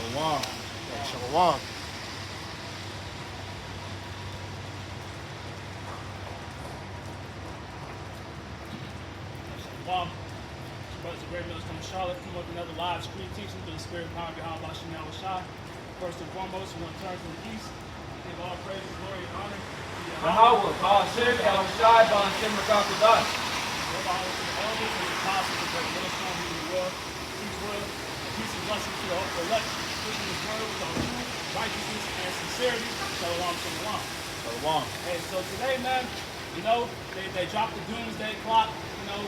Shalom. Shalom. Shalom. Brothers and great brothers from Charlotte, come up with another live stream teaching through the spirit power behind Bashem Shai. First and foremost, we want to turn to the east. Give all praise, glory, and honor to Yahweh, Bashem Shai, Bashem Rakakodash. Give honor to the elders and the apostles of the millstone who you will. Teach word, peace and blessings to the hopeful elect. Speaking his word with all truth, righteousness, and sincerity. Shalom, shalom. Shalom. Hey, so today, man, you know, they dropped the doomsday clock. You know,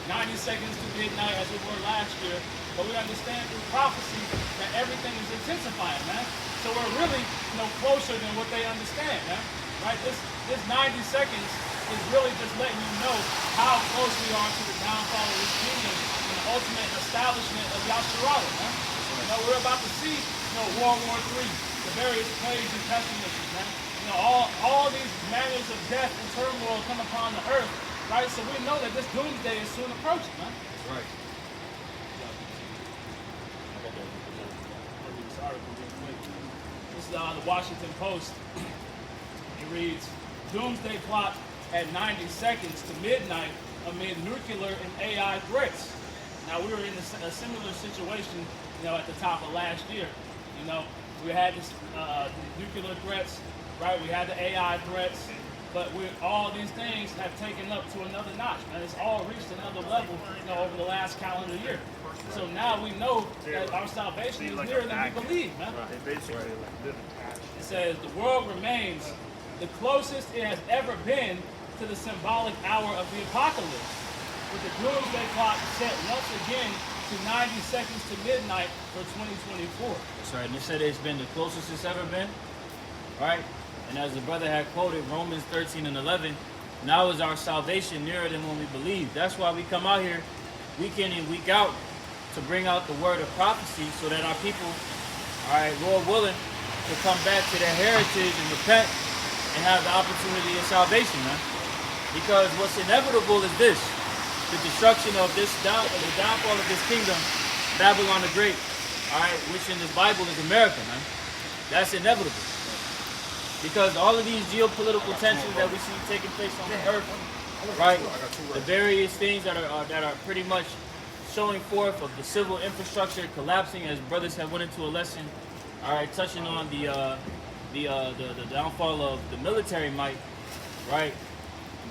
90 seconds to midnight as we were last year. But we understand through prophecy that everything is intensifying, man. So we're really, closer than what they understand, man. Right? This 90 seconds is really just letting you know how close we are to the downfall of this kingdom and the ultimate establishment of Yasharala, man. We're about to see, World War III, the various plagues and pestilences, man. All these manners of death and turmoil come upon the earth, right? So we know that this doomsday is soon approaching, man. That's right. This is the Washington Post. It reads, doomsday clock at 90 seconds to midnight amid nuclear and AI threats. Now, we were in a similar situation, at the top of last year. We had this nuclear threats, right? We had the AI threats, but all these things have taken up to another notch, and it's all reached another level, over the last calendar year. So now we know that our salvation is nearer than we believe, man. It says the world remains the closest it has ever been to the symbolic hour of the apocalypse, with the doomsday clock set once again to 90 seconds to midnight for 2024. That's right. And they said it's been the closest it's ever been. Right? And as the brother had quoted, Romans 13 and 11, now is our salvation nearer than when we believe. That's why we come out here week in and week out to bring out the word of prophecy so that our people, Lord willing, to come back to their heritage and repent and have the opportunity of salvation, man. Because what's inevitable is this: the destruction of the downfall of this kingdom, Babylon the Great, which in this Bible is America, man. That's inevitable. Because all of these geopolitical tensions that we see taking place on the earth, right? The various things that are pretty much showing forth of the civil infrastructure collapsing, as brothers have went into a lesson, touching on the downfall of the military might, right?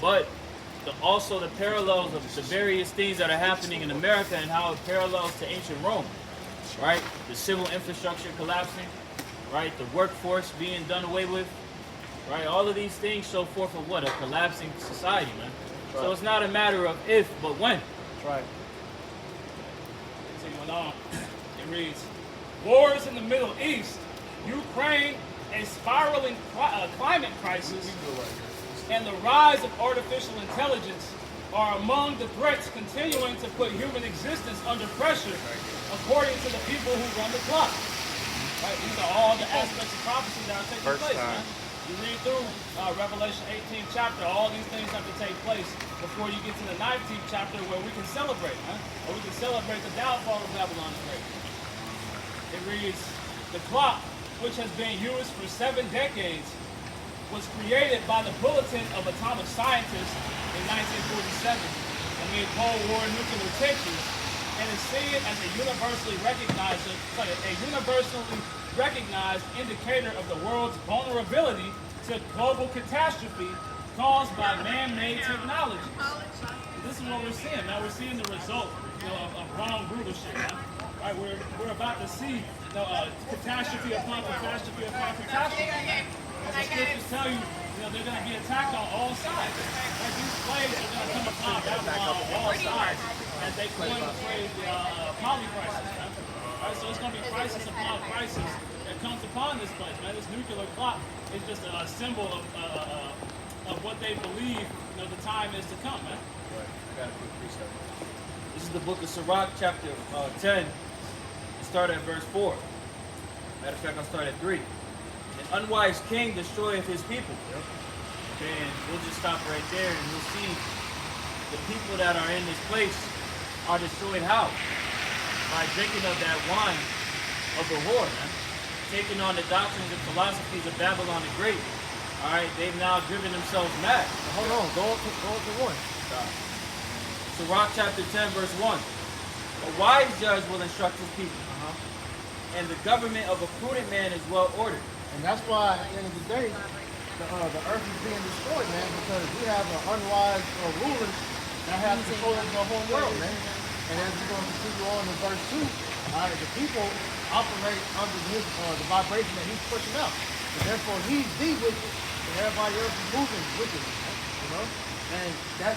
But also the parallels of the various things that are happening in America and how it parallels to ancient Rome, right? The civil infrastructure collapsing, right? The workforce being done away with, right? All of these things show forth of what? A collapsing society, man. Right. So it's not a matter of if, but when. That's right. Continuing on, it reads, wars in the Middle East, Ukraine, a spiraling climate crisis, and the rise of artificial intelligence are among the threats continuing to put human existence under pressure, according to the people who run the clock. Right? These are all the aspects of prophecy that are taking place, man. You read through Revelation 18th chapter, all these things have to take place before you get to the 19th chapter where we can celebrate, man. Or we can celebrate the downfall of Babylon the Great. It reads, the clock, which has been used for 7 decades, was created by the Bulletin of Atomic Scientists in 1947 amid Cold War nuclear tensions, and is seen as a universally recognized indicator of the world's vulnerability to global catastrophe caused by man-made technologies. This is what we're seeing. Now we're seeing the result, of wrong, brutal shit. Right? We're about to see catastrophe upon catastrophe upon catastrophe. As the scriptures tell you, they're going to be attacked on all sides. Like these plagues are going to come upon Babylon on all sides, as they coin the phrase poly crisis. Right? So it's going to be crisis upon crisis that comes upon this place, man. This nuclear clock is just a symbol of what they believe, the time is to come, man. Right. I got a quick precept. This is the book of Sirach, chapter 10. Start at verse 4. Matter of fact, I'll start at 3. An unwise king destroyeth his people. Yep. Okay, and we'll just stop right there and we'll see the people that are in this place are destroyed how? By drinking of that wine of the whore, man. taking on the doctrines and philosophies of Babylon the Great. All right, they've now driven themselves mad. Hold on, go up to 1. Sirach chapter 10, verse 1. A wise judge will instruct his people, and the government of a prudent man is well ordered. And that's why, at the end of the day, the earth is being destroyed, man, because we have an unwise ruler that has control of the whole world, man. And as we're going to continue on in verse 2, all right, the people operate under the vibration that he's pushing out. And therefore, he's the wicked, and everybody else is moving wickedly, man, you know? And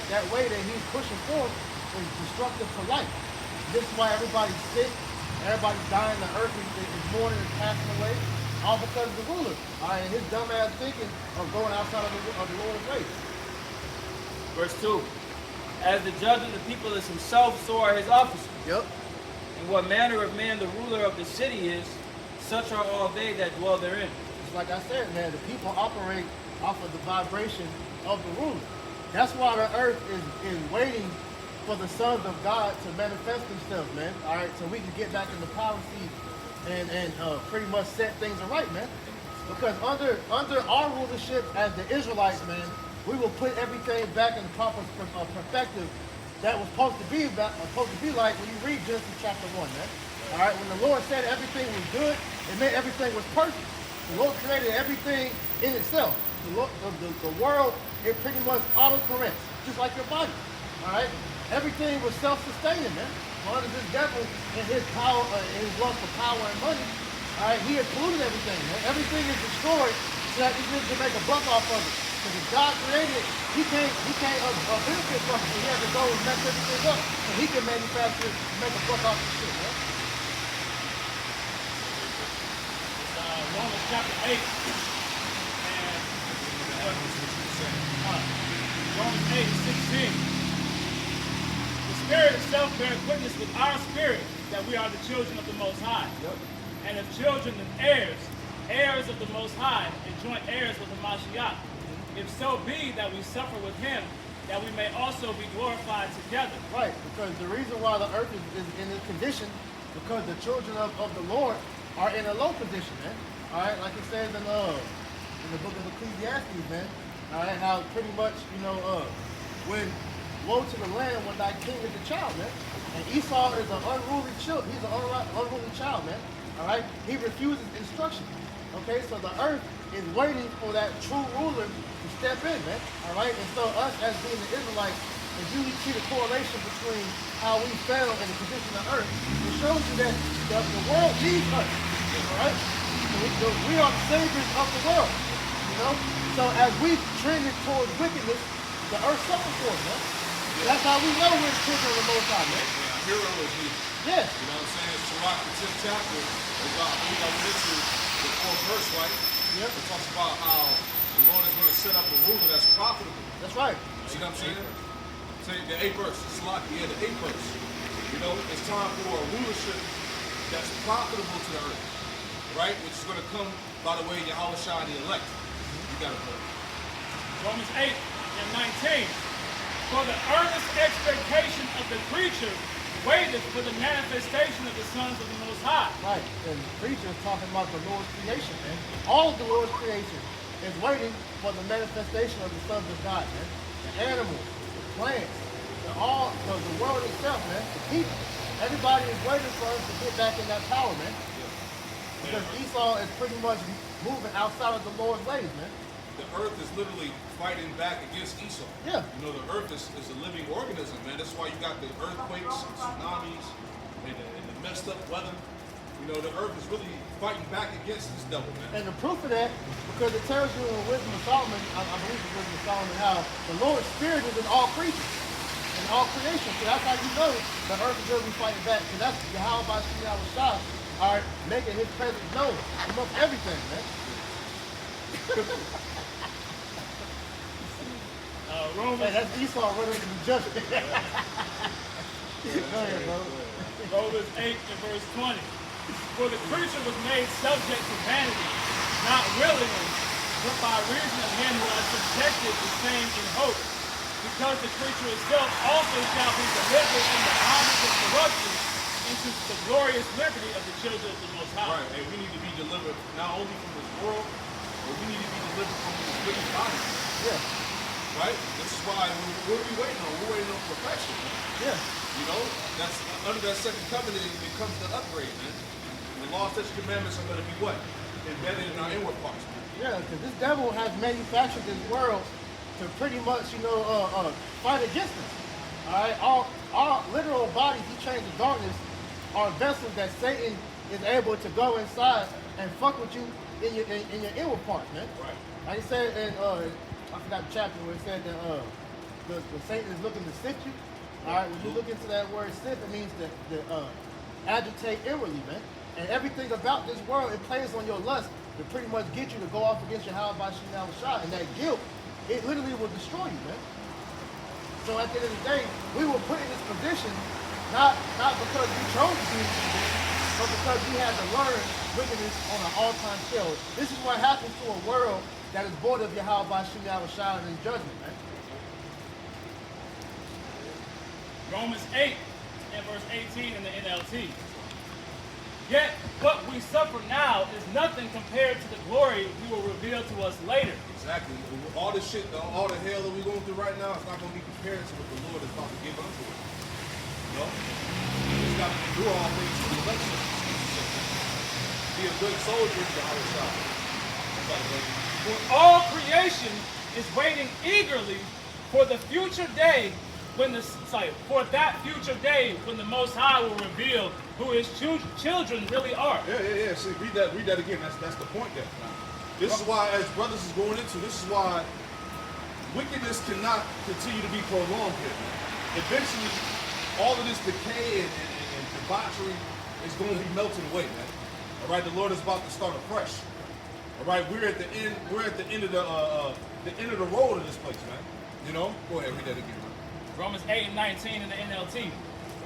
that way that he's pushing forth is destructive to life. This is why everybody's sick, everybody's dying, the earth is mourning and passing away, all because of the ruler. All right, and his dumb ass thinking of going outside of the Lord's ways. Verse 2. As the judge of the people is himself, so are his officers. Yep. And what manner of man the ruler of the city is, such are all they that dwell therein. Just like I said, man, the people operate off of the vibration of the ruler. That's why the earth is waiting for the sons of God to manifest themselves, man. All right, so we can get back in the power seat and pretty much set things right, man. Because under our rulership as the Israelites, man, we will put everything back in the proper perspective that was supposed to be like when you read Genesis chapter 1, man. All right, when the Lord said everything was good, it meant everything was perfect. The Lord created everything in itself. The world, it pretty much auto-corrects, just like your body. All right, everything was self-sustaining, man. Under this devil and his power, his lust for power and money, all right, he has polluted everything, man. Everything is destroyed so that he can make a buck off of it. Because if God created it, he can't benefit from it. So he has to go and mess everything up so he can manufacture and make a buck off the shit, man. Romans chapter 8 and Romans 8:16. The Spirit itself bears witness with our spirit that we are the children of the Most High. Yep. And if children, then heirs, heirs of the Most High, and joint heirs with the Mashiach. If so be that we suffer with him, that we may also be glorified together. Right, because the reason why the earth is in this condition, because the children of the Lord are in a low position, man. All right, like it says in the book of Ecclesiastes, man. All right, how pretty much, when woe to the land when thy king is a child, man. And Esau is an unruly child. He's an unruly child, man. All right, he refuses instruction. Okay, so the earth is waiting for that true ruler to step in, man. All right, and so us as being the Israelites, if you see the correlation between how we fell and the condition of earth, it shows you that the world needs us. All right, so we are the saviors of the world. You know, so as we trended towards wickedness, the earth suffers for it, man. That's how we know we're children of the Most High, man. Yeah, hero is needed. Yes. You know what I'm saying? Sirach, the 10th chapter, I believe I went into the 4th verse, right? Yep. It talks about how the Lord is going to set up a ruler that's profitable. That's right. See what I'm saying? Say the 8th verse, Sirach, yeah, the 8th verse. You know, it's time for a rulership that's profitable to the earth, right? Which is going to come by the way Yahweh Shai the elect. You got to put it. Romans 8 and 19. For the earnest expectation of the creature waiteth for the manifestation of the sons of the Most High. Right, and the preacher is talking about the Lord's creation, man. All of the Lord's creation is waiting for the manifestation of the sons of God, man. The animals, the plants, the world itself, man. The people. Everybody is waiting for us to get back in that power, man. Because Esau is pretty much moving outside of the Lord's ways, man. The earth is literally fighting back against Esau. Yeah. You know, the earth is a living organism, man. That's why you got the earthquakes and tsunamis and the messed up weather. You know, the earth is really fighting back against this devil, man. And the proof of that, because it tells you in the Wisdom of Solomon, I believe it's Wisdom of Solomon, how the Lord's Spirit is in all creatures, in all creation. So that's how you know the earth is really fighting back. Because that's Yahweh by Shai are making his presence known amongst everything, man. Romans, That's Esau running to the judgment. Go ahead, bro. Romans 8 and verse 20. For the creature was made subject to vanity, not willingly, but by reason of him who has subjected the same in hope. Because the creature itself also shall be delivered from the bondage of corruption into the glorious liberty of the children of the Most High. Right, and we need to be delivered not only from this world, but we need to be delivered from this wicked body. Yeah. Right? This is why what are we waiting on? We're waiting on perfection. Yeah. You know, that's under that second covenant, it comes to upgrade, man. The law, statutes, commandments are going to be what? Embedded in our inward parts, man. Yeah, because this devil has manufactured this world to pretty much, fight against us. All right, our literal bodies, he changed to darkness, are vessels that Satan is able to go inside and fuck with you in your inward parts, man. Right. Like it said in I forgot the chapter where it said that the Satan is looking to sift you. All right, when you look into that word sift, it means to agitate inwardly, man. And everything about this world, it plays on your lust to pretty much get you to go off against your How About You Now shot. And that guilt, it literally will destroy you, man. So at the end of the day, we were put in this position not because we chose to be in this position, but because we had to learn wickedness on an all-time scale. This is what happens to a world that is born of Yahweh Bashim Yahweh and his judgment, man. Romans 8 and verse 18 in the NLT. Yet what we suffer now is nothing compared to the glory he will reveal to us later. Exactly. All the shit, all the hell that we're going through right now is not going to be compared to what the Lord is about to give unto us. You know? We just got to endure all things to the election. Be a good soldier to the other side. For all creation is waiting eagerly for the future day when for that future day when the Most High will reveal who his children really are. Yeah. See, read that again. That's the point there. This is why, as brothers is going into, this is why wickedness cannot continue to be prolonged here. Eventually, all of this decay and debauchery is going to be melting away, man. All right, the Lord is about to start afresh. All right, we're at the end. We're at the end of the end of the road of this place, man. You know. Go ahead, read that again, man. Romans 8 and 19 in the NLT.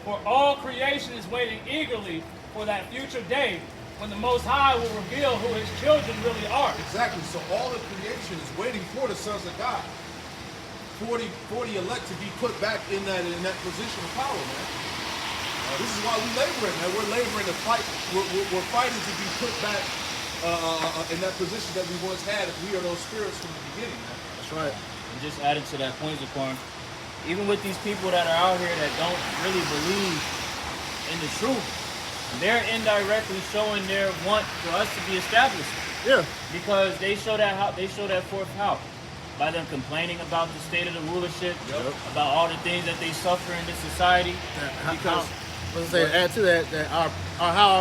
For all creation is waiting eagerly for that future day when the Most High will reveal who his children really are. Exactly. So all of creation is waiting for the sons of God, for the elect to be put back in that position of power, man. This is why we laboring, man. We're laboring to fight. We're fighting to be put back in that position that we once had if we are those spirits from the beginning, man. That's right. And just adding to that point, Zaquan, even with these people that are out here that don't really believe in the truth, they're indirectly showing their want for us to be established. Yeah. Because they show that forth how? By them complaining about the state of the rulership, about all the things that they suffer in this society. Because add to that how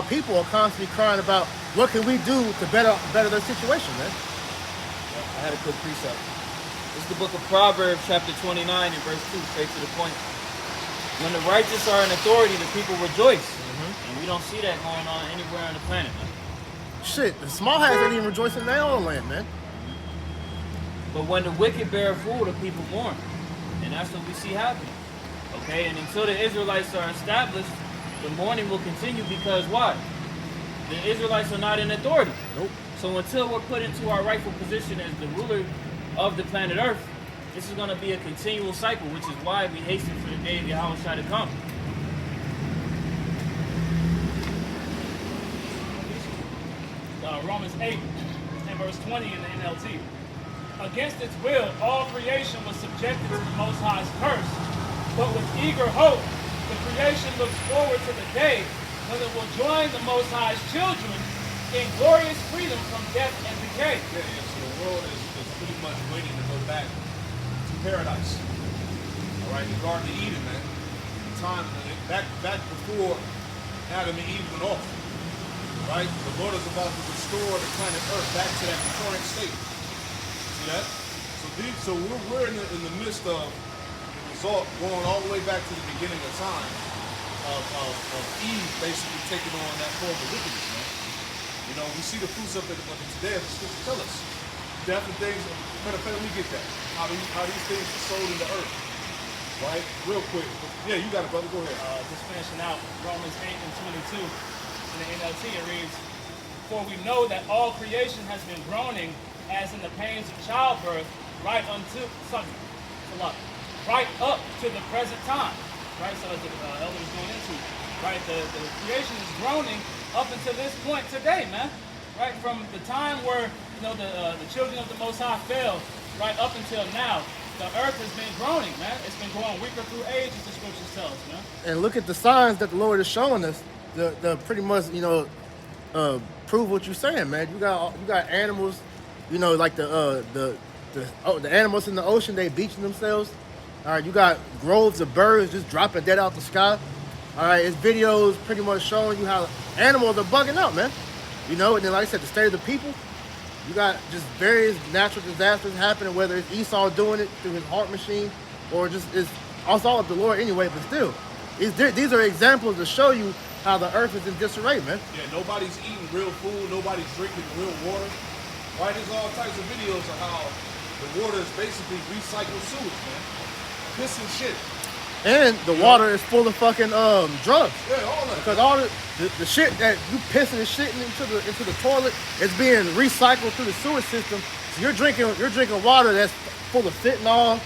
our people are constantly crying about what can we do to better their situation, man. I had a quick precept. This is the book of Proverbs, chapter 29, and verse 2, straight to the point. When the righteous are in authority, the people rejoice. And we don't see that going on anywhere on the planet, man. Shit, the small hats ain't even rejoicing in their own land, man. But when the wicked bear rule, the people mourn. And that's what we see happening. Okay, and until the Israelites are established, the mourning will continue because why? The Israelites are not in authority. Nope. So until we're put into our rightful position as the ruler of the planet Earth, this is going to be a continual cycle, which is why we hasten for the day of Yahweh Shai to come. Romans 8 and verse 20 in the NLT. Against its will, all creation was subjected to the Most High's curse, but with eager hope, the creation looks forward to the day when it will join the Most High's children in glorious freedom from death and decay. Yeah, so the world is pretty much waiting to go back to paradise. All right, the Garden of Eden, man. Time back before Adam and Eve went off. Right? The Lord is about to restore the planet Earth back to that current state. See that? So we're in the midst of the result going all the way back to the beginning of time of Eve basically taking on that form of wickedness, man. You know, we see the fruits of it today, as the scripture tell us. Death and things. Matter of fact, let me get that. How these things are sold into earth. Right? Real quick. Yeah, you got it, brother. Go ahead. Just finishing out Romans 8 and 22 in the NLT, it reads, for we know that all creation has been groaning as in the pains of childbirth right up to the present time. Right? So as the elder was going into, right? The creation is groaning up until this point today, man. Right, from the time where the children of the Most High fell, right up until now, the earth has been groaning, man. It's been growing weaker through age, as the scriptures tell us, man. And look at the signs that the Lord is showing us. The pretty much prove what you're saying, man. You got animals, like the animals in the ocean, they beaching themselves. All right, you got groves of birds just dropping dead out the sky. All right, it's videos pretty much showing you how animals are bugging out, man. And then like I said, the state of the people. You got just various natural disasters happening, whether it's Esau doing it through his heart machine, or just it's all of the Lord anyway. But still, these are examples to show you how the earth is in disarray, man. Yeah, nobody's eating real food, nobody's drinking real water. Right? There's all types of videos of how the water is basically recycled sewage, man. Piss and shit. And the water is full of fucking drugs. Yeah, all that. Because all the shit that you pissing and shitting into the toilet is being recycled through the sewage system. So you're drinking water that's full of fentanyl,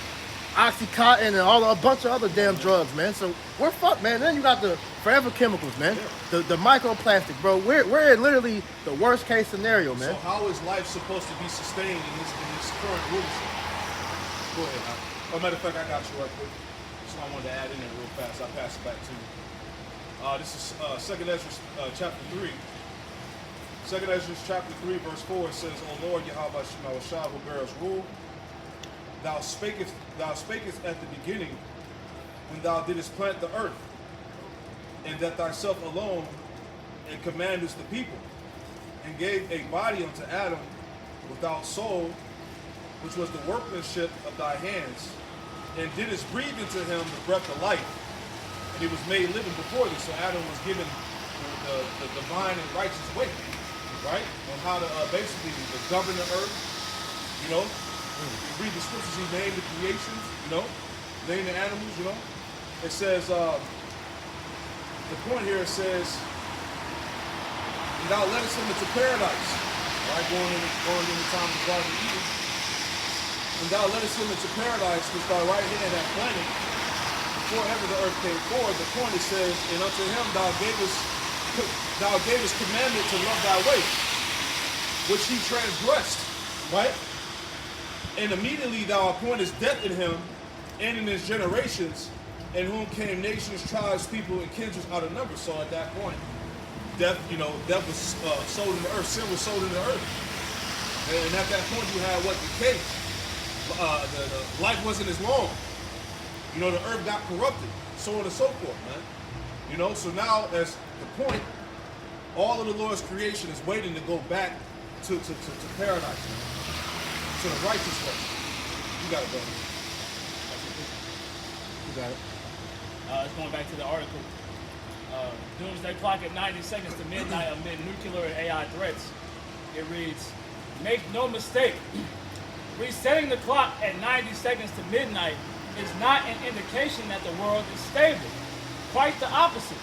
Oxycontin, and a bunch of other damn drugs, man. So we're fucked, man. Then you got the forever chemicals, man. Yeah. The microplastic, bro. We're in literally the worst case scenario, man. So how is life supposed to be sustained in this current rulership? Go ahead. Matter of fact, I got you right quick. I wanted to add in there real fast. I'll pass it back to you. This is 2nd Ezra chapter 3. 2nd Ezra chapter 3 verse 4, it says, O Lord Yahweh Shemawashah, who bearest rule, thou spakest at the beginning when thou didst plant the earth, and that thyself alone, and commandest the people, and gave a body unto Adam without soul, which was the workmanship of thy hands, and didst breathe into him the breath of life, and he was made living before thee. So Adam was given the divine and righteous way, right? On how to basically govern the earth, You read the scriptures, he named the creations, named the animals, It says, the point here says, and thou lettest him into paradise, right? Going in the time of the Garden of Eden. And thou lettest him into paradise, which thy right hand hath planted, before ever the earth came forward. The point it says, and unto him thou gavest commandment to love thy way, which he transgressed, right? And immediately thou appointest death in him and in his generations, in whom came nations, tribes, people, and kindreds out of number. So at that point, death was sold in the earth. Sin was sold in the earth. And at that point, you had what? Decay. The life wasn't as long. The earth got corrupted, so on and so forth, man. So now, as the point, all of the Lord's creation is waiting to go back to paradise, man. To the righteous way. You got it, brother. You got it. It's going back to the article. Doomsday clock at 90 seconds to midnight amid nuclear and AI threats. It reads, make no mistake, resetting the clock at 90 seconds to midnight is not an indication that the world is stable. Quite the opposite.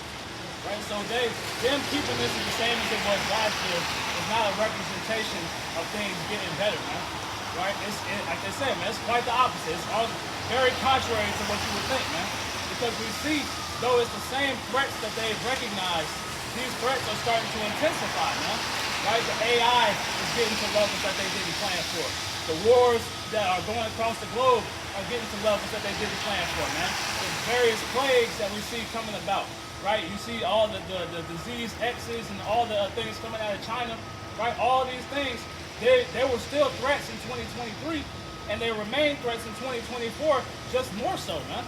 Right? So them keeping this the same as it was last year is not a representation of things getting better, man. Right? Like they say, man, it's quite the opposite. It's all very contrary to what you would think, man. Because we see, though it's the same threats that they've recognized, these threats are starting to intensify, man. Right? The AI is getting to levels that they didn't plan for. The wars that are going across the globe are getting to levels that they didn't plan for, man. There's various plagues that we see coming about, right? You see all the disease X's and all the things coming out of China, right? All these things, they were still threats in 2023, and they remain threats in 2024, just more so, man.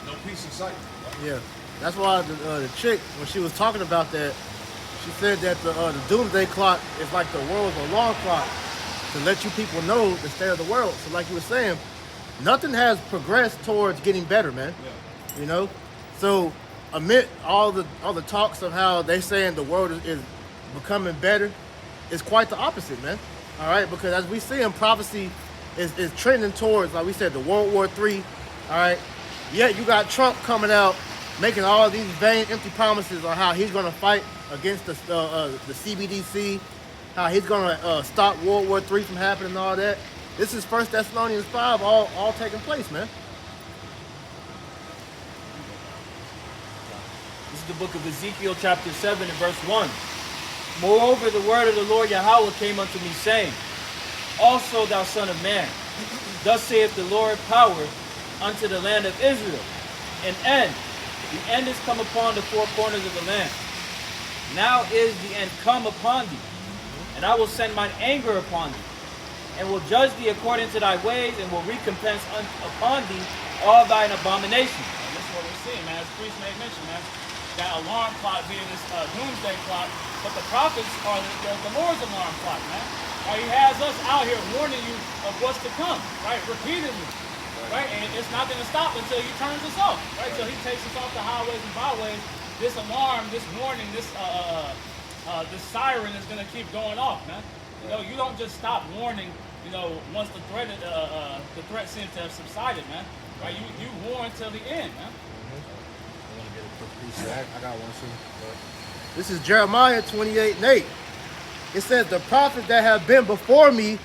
No peace in sight. Yeah, that's why the chick, when she was talking about that, she said that the doomsday clock is like the world's alarm clock to let you people know the state of the world. So like you were saying, nothing has progressed towards getting better, man. Yeah. So amid all the talks of how they saying the world is becoming better, it's quite the opposite, man. All right, because as we see in prophecy is trending towards, like we said, the World War III. All right. Yet you got Trump coming out making all these vain, empty promises on how he's going to fight against the CBDC, how he's going to stop World War III from happening and all that. This is 1 Thessalonians 5 all taking place, man. is the book of Ezekiel chapter 7 and verse 1. Moreover, the word of the Lord Yahweh came unto me, saying, Also, thou son of man, thus saith the Lord power unto the land of Israel, an end. The end is come upon the four corners of the land. Now is the end come upon thee, and I will send mine anger upon thee, and will judge thee according to thy ways, and will recompense upon thee all thine abominations. And this is what we're seeing, man. As priest made mention, man. That alarm clock being this doomsday clock, but the prophets are the Lord's alarm clock, man. Right? He has us out here warning you of what's to come, right? Repeatedly, right? And it's not going to stop until he turns us off, right? Till he takes us off the highways and byways. This alarm, this warning, this siren is going to keep going off, man. You know, you don't just stop warning, you know, once the threat seems to have subsided, man. Right? You warn till the end, man. I got one too. This is Jeremiah 28:8. It says, the prophets that have been before me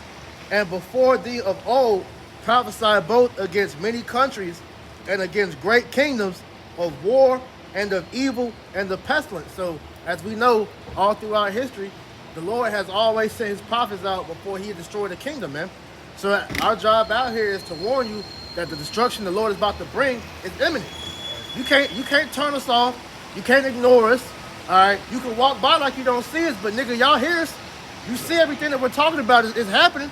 and before thee of old prophesied both against many countries and against great kingdoms of war and of evil and of pestilence. So, as we know, all throughout history, the Lord has always sent his prophets out before he destroyed the kingdom, man. So our job out here is to warn you that the destruction the Lord is about to bring is imminent. You can't turn us off. You can't ignore us. All right. You can walk by like you don't see us, but nigga, y'all hear us. You see everything that we're talking about is happening.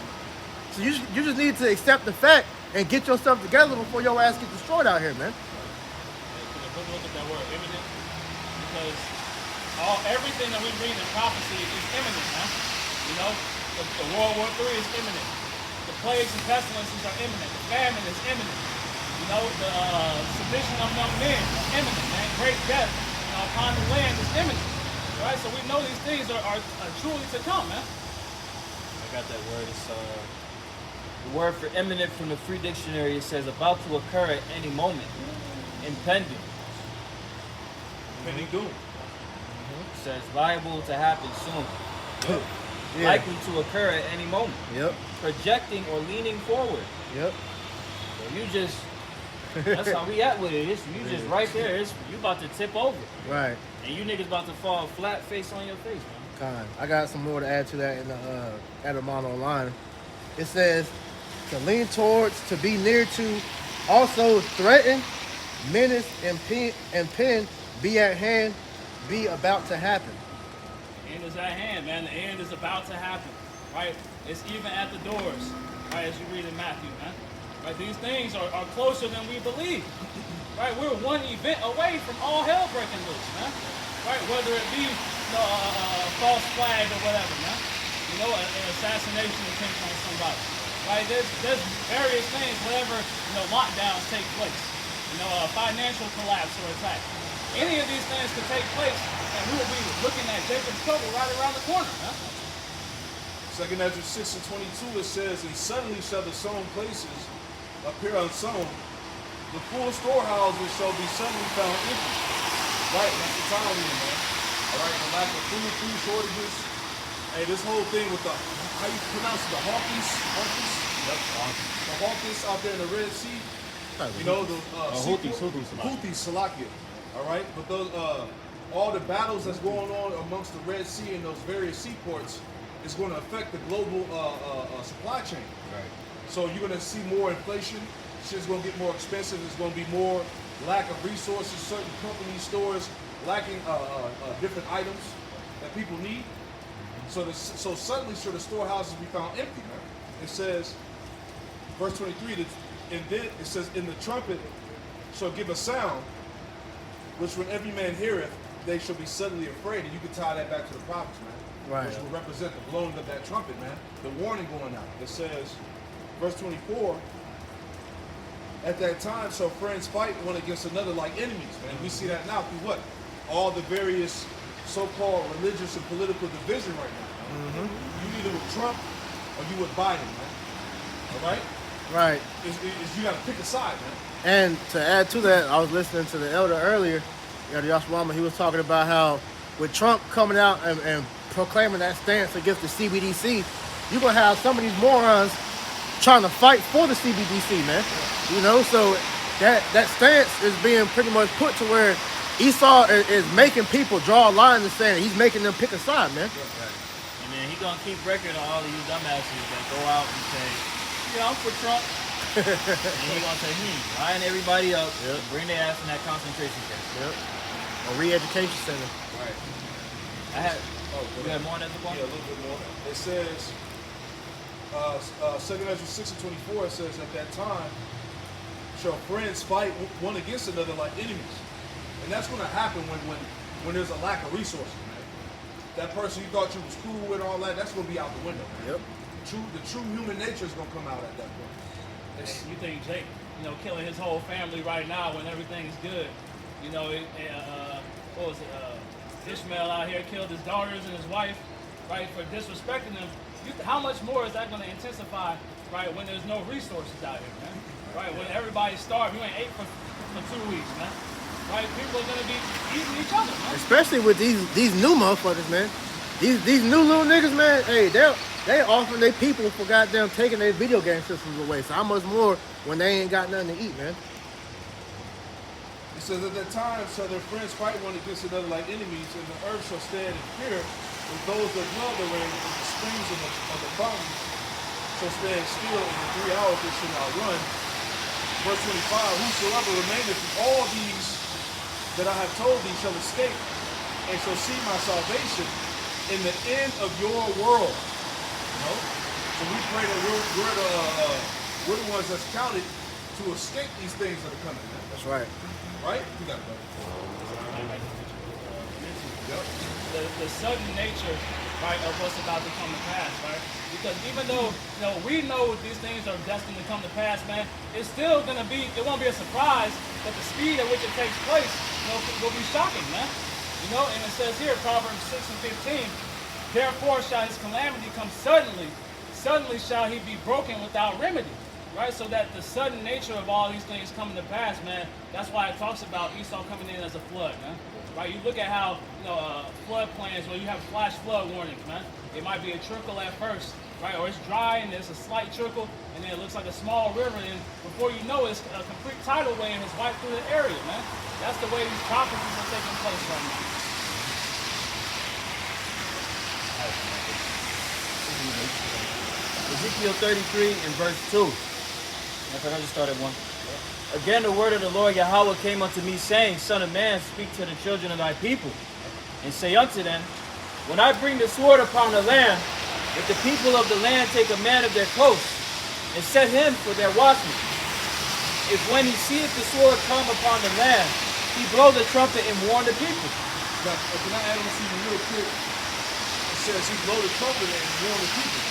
So you just need to accept the fact and get yourself together before your ass gets destroyed out here, man. Look at that word, imminent, because everything that we read in prophecy is imminent, man. You know, the World War III is imminent. The plagues and pestilences are imminent. The famine is imminent. You know, the submission among men is imminent, man. Great death upon the land is imminent. Right? So we know these things are truly to come, man. I got that word. It's the word for imminent from the Free Dictionary. It says about to occur at any moment, impending. Impending doom. It says liable to happen soon. Yep. Yeah. Likely to occur at any moment. Yep. Projecting or leaning forward. Yep. So you just, that's how we at with it. You just right there. You about to tip over. Right. And you niggas about to fall flat face on your face, man. I got some more to add to that in the Edamon Online. It says to lean towards, to be near to, also threaten, menace, impend, be at hand, be about to happen. The end is at hand, man. The end is about to happen, right? It's even at the doors, right? As you read in Matthew, man. Right? These things are closer than we believe, right? We're one event away from all hell breaking loose, man. Right? Whether it be a false flag or whatever, man. You know, an assassination attempt on somebody, right? There's various things, whenever, you know, lockdowns take place. You know, a financial collapse or attack. Any of these things could take place, and we will be looking at Jacob's trouble right around the corner, man. 2 Ezra 6 and 22, it says, and suddenly shall the sown places appear unsown. The full storehouses shall be suddenly found empty. Right, that's the time we're in, man. All right, the lack of food shortages. Hey, this whole thing with the, how you pronounce it, the Hawkins? Yep. The Hawkins out there in the Red Sea. You know, the Houthis, Salakia. All right, but those, all the battles that's going on amongst the Red Sea and those various seaports is going to affect the global supply chain. Right. So you're going to see more inflation. Shit's going to get more expensive. There's going to be more lack of resources. Certain companies, stores lacking different items that people need. So suddenly, should the storehouses be found empty? Man. It says, verse 23, and then it says, in the trumpet shall give a sound, which when every man heareth, they shall be suddenly afraid. And you can tie that back to the prophets, man. Right. Which will represent the blowing of that trumpet, man. The warning going out. It says, verse 24, at that time shall friends fight one against another like enemies, man. We see that now through what? All the various so-called religious and political division right now. Mm-hmm. You either with Trump or you with Biden, man. All right? Right. You got to pick a side, man. And to add to that, I was listening to the elder earlier, Elder Yashwama. He was talking about how with Trump coming out and proclaiming that stance against the CBDC, you're going to have some of these morons trying to fight for the CBDC, man. You know, so that stance is being pretty much put to where Esau is making people draw a line and saying he's making them pick a side, man. And then he's going to keep record of all of you dumbasses that go out and say, yeah, I'm for Trump. And he's going to say, line everybody up, and bring their ass in that concentration camp. Yep. A re-education center. Right. You had more on that, Yeah, a little bit more. It says, 2 Ezra 6 and 24, it says, at that time, shall friends fight one against another like enemies. And that's going to happen when there's a lack of resources, man. That person you thought you was cool with, all that, that's going to be out the window, man. Yep. The true human nature is going to come out at that point. You think Jake, killing his whole family right now when everything is good? What was it? Ishmael out here killed his daughters and his wife, right, for disrespecting them. How much more is that going to intensify, right, when there's no resources out here, man? Right, when everybody's starved, you ain't ate for 2 weeks, man. Right, people are going to be eating each other, man. Especially with these new motherfuckers, man. These new little niggas, man. Hey, they offering their people for goddamn taking their video game systems away. So how much more when they ain't got nothing to eat, man? It says, at that time shall their friends fight one against another like enemies, and the earth shall stand in fear with those that dwell therein, and the springs of the fountains shall stand still in the 3 hours they shall not run. Verse 25, whosoever remaineth from all these that I have told thee shall escape, and shall see my salvation in the end of your world. So we pray that we're the ones that's counted to escape these things that are coming. That's right. Right? You got it, brother. The sudden nature, right, of what's about to come to pass, right? Because even though we know these things are destined to come to pass, man, it's still gonna be. It won't be a surprise, but the speed at which it takes place, will be shocking, man. And it says here, Proverbs 6 and 15. Therefore shall his calamity come suddenly. Suddenly shall he be broken without remedy. Right, so that the sudden nature of all these things coming to pass, man, that's why it talks about Esau coming in as a flood, man. Right, you look at how, flood plans, where you have flash flood warnings, man. It might be a trickle at first, right, or it's dry and there's a slight trickle, and then it looks like a small river, and before you know it, it's a complete tidal wave has wiped through the area, man. That's the way these prophecies are taking place right now. Ezekiel 33 and verse 2. I just started one. Again, the word of the Lord Yahweh came unto me, saying, Son of man, speak to the children of thy people, and say unto them, when I bring the sword upon the land, if the people of the land take a man of their coast, and set him for their watchman, if when he seeth the sword come upon the land, he blow the trumpet and warn the people. Now, can I add on to you real quick? It says he blow the trumpet and warn the people.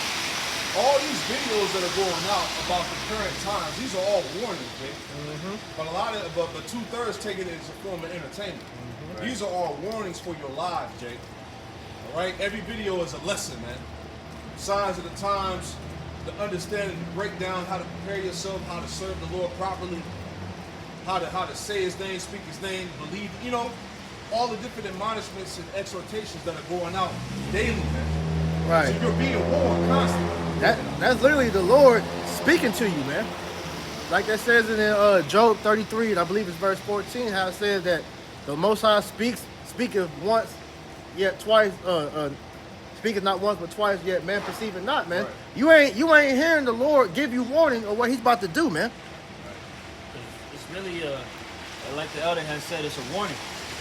All these videos that are going out about the current times, these are all warnings, baby. But but 2/3 take it as a form of entertainment. Right. These are all warnings for your lives, Jake. All right, every video is a lesson, man. Signs of the times, the understanding, the breakdown, how to prepare yourself, how to serve the Lord properly, how to say His name, speak His name, believe. All the different admonishments and exhortations that are going out daily, man. Right. So you're being warned constantly. That's literally the Lord speaking to you, man. Like that says in Job 33, and I believe it's verse 14, how it says that the Most High speaketh once, yet twice, speaketh not once but twice, yet man perceiveth not, man. Right. You ain't hearing the Lord give you warning of what He's about to do, man. It's really like the elder has said, it's a warning,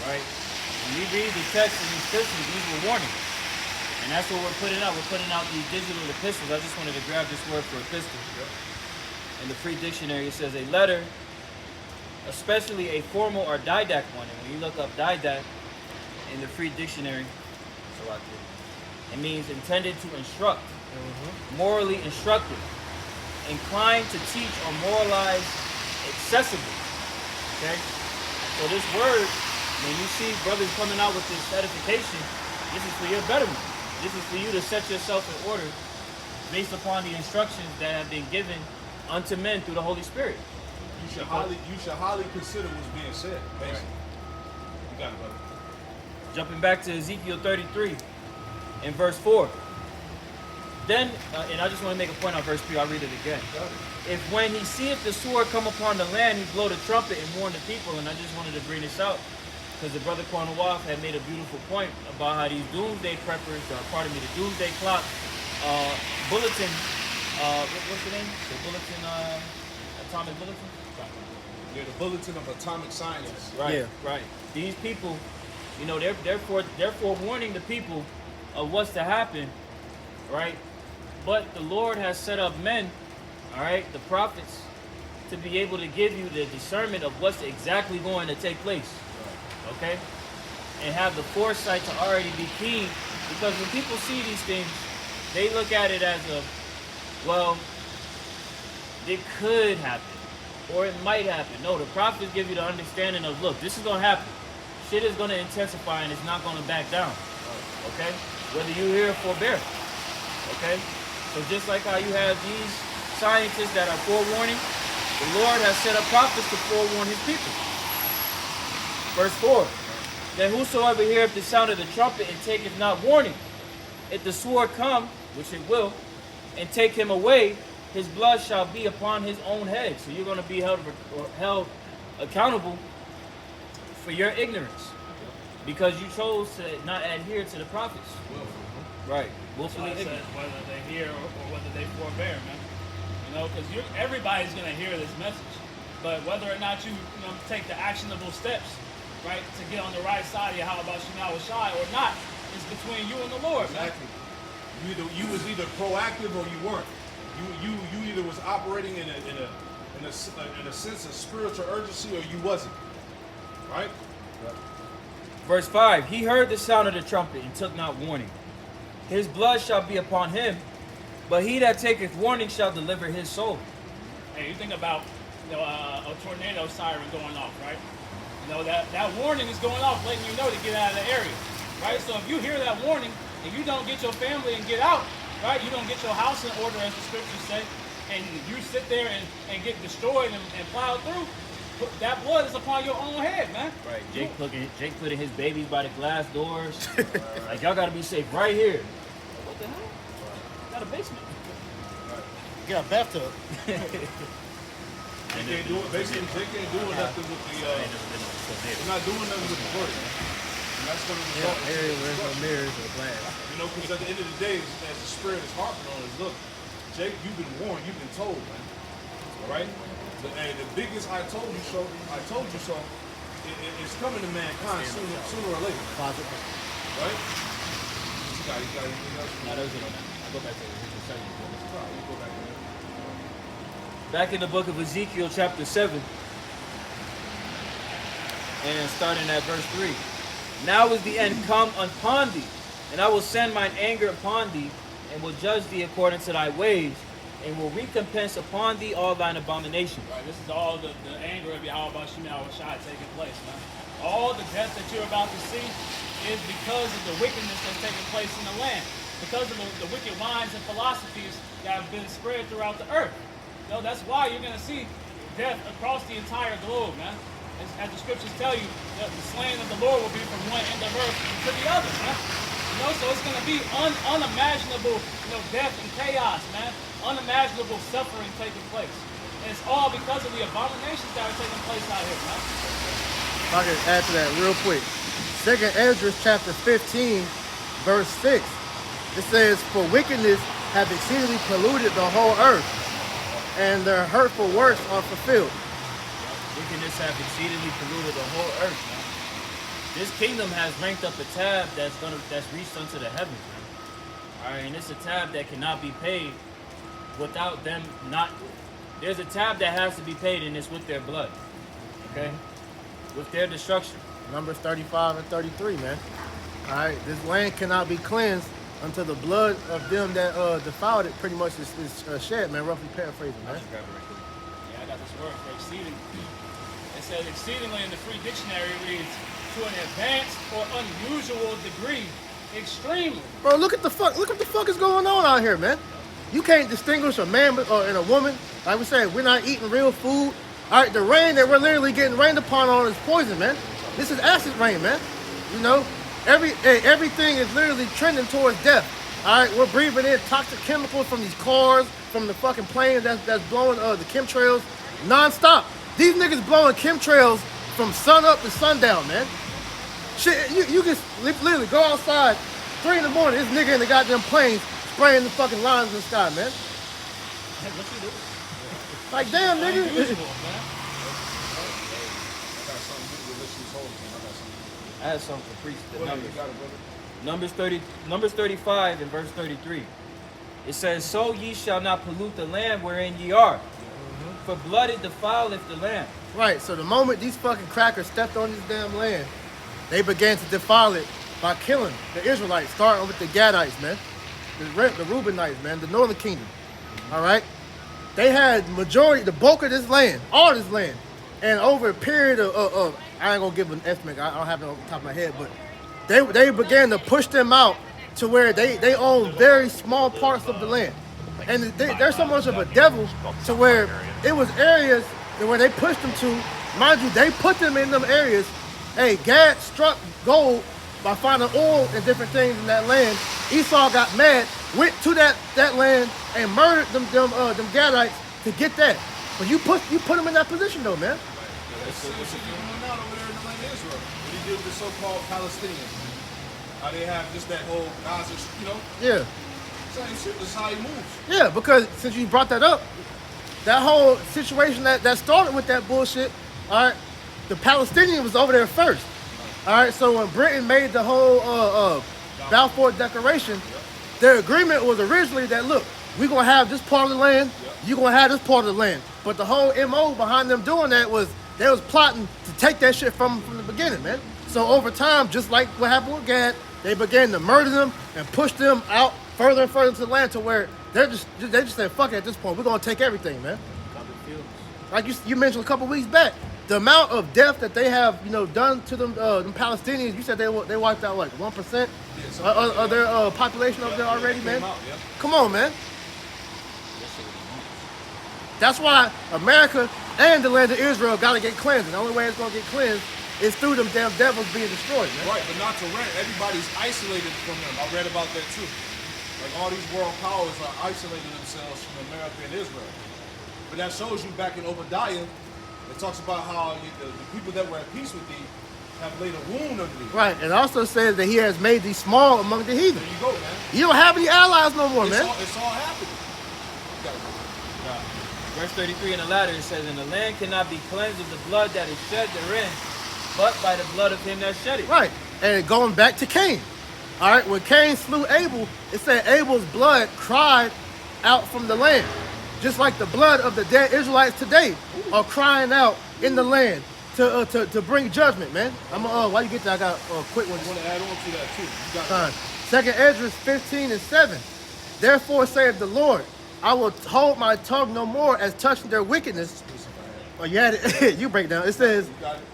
right? When you read the text in these scriptures, these are warnings. And that's what we're putting out. We're putting out these digital epistles. I just wanted to grab this word for epistle. Yep. In the free dictionary, it says a letter, especially a formal or didact one. And when you look up didact in the free dictionary, it means intended to instruct, morally instructive, inclined to teach or moralize, accessible. Okay? So this word, when you see brothers coming out with this edification, this is for your betterment. This is for you to set yourself in order based upon the instructions that have been given unto men through the Holy Spirit. You should highly consider what's being said, basically. Right. You got it, brother. Jumping back to Ezekiel 33 in verse 4. Then, and I just want to make a point on verse 3, I'll read it again. If when he seeth the sword come upon the land, he blow the trumpet and warn the people, and I just wanted to bring this out. because the brother Cornwall had made a beautiful point about how these doomsday preppers, the doomsday clock bulletin, what's the name? The bulletin, atomic bulletin? Yeah, the bulletin of atomic scientists. Right, Yeah. right. These people, you know, they're forewarning the people of what's to happen, right? But the Lord has set up men, all right, the prophets, to be able to give you the discernment of what's exactly going to take place, okay? And have the foresight to already be keen, because when people see these things, they look at it as a, well, it could happen, or it might happen. No, the prophets give you the understanding of, look, this is going to happen. Shit is going to intensify and it's not going to back down, okay? Whether you hear or forbear, okay? So just like how you have these scientists that are forewarning, the Lord has set up prophets to forewarn his people. Verse 4, that whosoever heareth the sound of the trumpet and taketh not warning, if the sword come, which it will, and take him away, his blood shall be upon his own head. So you're going to be held accountable for your ignorance, because you chose to not adhere to the prophets. Right. Willfully That's why I ignorant. said whether they hear or whether they forbear, man. You know, because everybody's going to hear this message. But whether or not you take the actionable steps, right, to get on the right side of how about Shema Shai or not, is between you and the Lord, man. Exactly. You was either proactive or you weren't. You either was operating in a sense of spiritual urgency or you wasn't. Right? Verse 5, he heard the sound of the trumpet and took not warning. His blood shall be upon him, but he that taketh warning shall deliver his soul. Hey, you think about a tornado siren going off, right? You know, that warning is going off, letting you know to get out of the area, right? So if you hear that warning and you don't get your family and get out, right? You don't get your house in order, as the scriptures say, and you sit there and get destroyed and plowed through, that blood is upon your own head, man. Right. Jake putting his babies by the glass doors. Like, y'all gotta be safe right here. What the hell? Got a basement. Got a bathtub. They can't do it. Basically, they can't do nothing with the. They're not doing nothing with the verdict. And that's going to result. Area where there's no mirrors or glass. You know, because at the end of the day, as the spirit is harping on us, look, Jake, you've been warned, you've been told, man. All right. The biggest I told you so it's coming to mankind sooner or later. Closet. Right? You got anything else? No, that was it on that. I'll go back to it. Go back there. Back in the book of Ezekiel, chapter 7, and starting at verse 3. Now is the end come upon thee, and I will send mine anger upon thee, and will judge thee according to thy ways, and will recompense upon thee all thine abominations. Right, this is all the anger of Yahweh Shema Shai taking place, man. All the death that you're about to see is because of the wickedness that's taking place in the land, because of the wicked minds and philosophies that have been spread throughout the earth. You know, that's why you're going to see death across the entire globe, man. As the scriptures tell you, the slaying of the Lord will be from one end of earth to the other, man. You know, so it's going to be unimaginable, death and chaos, man. Unimaginable suffering taking place. And it's all because of the abominations that are taking place out here, man. If I can add to that real quick. 2nd Ezra chapter 15, verse 6. It says, for wickedness have exceedingly polluted the whole earth, and their hurtful works are fulfilled. Wickedness have exceedingly polluted the whole earth, man. This kingdom has ranked up a tab that's reached unto the heavens, man. Alright, and it's a tab that cannot be paid without them not. There's a tab that has to be paid, and it's with their blood. Okay? With their destruction. Numbers 35 and 33, man. All right, this land cannot be cleansed until the blood of them that defiled it pretty much is shed, man. Roughly paraphrasing, man. Yeah, I got this word for exceeding. It says exceedingly in the Free Dictionary reads, to an advanced or unusual degree, extremely. Bro, look what the fuck is going on out here, man. You can't distinguish a man and a woman. Like we said, we're not eating real food. All right, the rain that we're literally getting rained upon on is poison, man. This is acid rain, man. You know, everything is literally trending towards death. All right, we're breathing in toxic chemicals from these cars, from the fucking planes that's blowing the chemtrails nonstop. These niggas blowing chemtrails from sun up to sundown, man. Shit, you can literally go outside 3 in the morning. This nigga in the goddamn planes spraying the fucking lines in the sky, man. Hey, what you do? Like damn, nigga. Unusual, man. I had something for preach the What numbers. you got it, brother? Numbers 35 and verse 33. It says, "So ye shall not pollute the land wherein ye are, for blood it defileth the land." Right, so the moment these fucking crackers stepped on this damn land, they began to defile it by killing the Israelites, starting with the Gadites, man. The Reubenites, man, the northern kingdom. All right? They had the bulk of this land, all this land. And over a period of I ain't gonna give an estimate, I don't have it off the top of my head, but they began to push them out to where they own very small parts of the land. And they're so much of a devil to where it was areas where they pushed them to. Mind you, they put them in them areas. Hey, Gad struck gold by finding oil and different things in that land. Esau got mad, went to that land and murdered them Gadites to get that. But you put them in that position though, man. What's he doing now over there in the land of Israel? What he did with the so-called Palestinians. How they have just that whole Gaza, Yeah. Same shit. This is how he moves. Yeah, because since you brought that up, that whole situation that started with that bullshit, all right, the Palestinian was over there first. All right, so when Britain made the whole Balfour Declaration, their agreement was originally that, look, we're going to have this part of the land, you're going to have this part of the land. But the whole MO behind them doing that was they was plotting to take that shit from the beginning, man. So over time, just like what happened with Gad, they began to murder them and push them out further and further into the land to where they just said, fuck it, at this point, we're going to take everything, man. Like you mentioned a couple weeks back, the amount of death that they have, done to them Palestinians, you said they wiped out, like, 1% of their population over there already, man? Come on, man. That's why America and the land of Israel got to get cleansed. And the only way it's going to get cleansed is through them damn devils being destroyed, man. Right, but not to rent. Everybody's isolated from them. I read about that too. Like all these world powers are isolating themselves from America and Israel. But that shows you back in Obadiah, it talks about how the people that were at peace with thee have laid a wound under thee. Right, and also says that he has made thee small among the heathen. There you go, man. You don't have any allies no more, man. It's all happening. You gotta go. Verse 33 in the latter, it says, "And the land cannot be cleansed of the blood that is shed therein, but by the blood of him that shed it." Right, and going back to Cain. All right, when Cain slew Abel, it said Abel's blood cried out from the land. Just like the blood of the dead Israelites today are crying out in the land to bring judgment, man. While you get that, I got a quick one. I want to add on to that too. You got Fine. 2nd Esdras 15:7. "Therefore saith the Lord, I will hold my tongue no more as touching their wickedness." Oh, you had it. You break down. It says,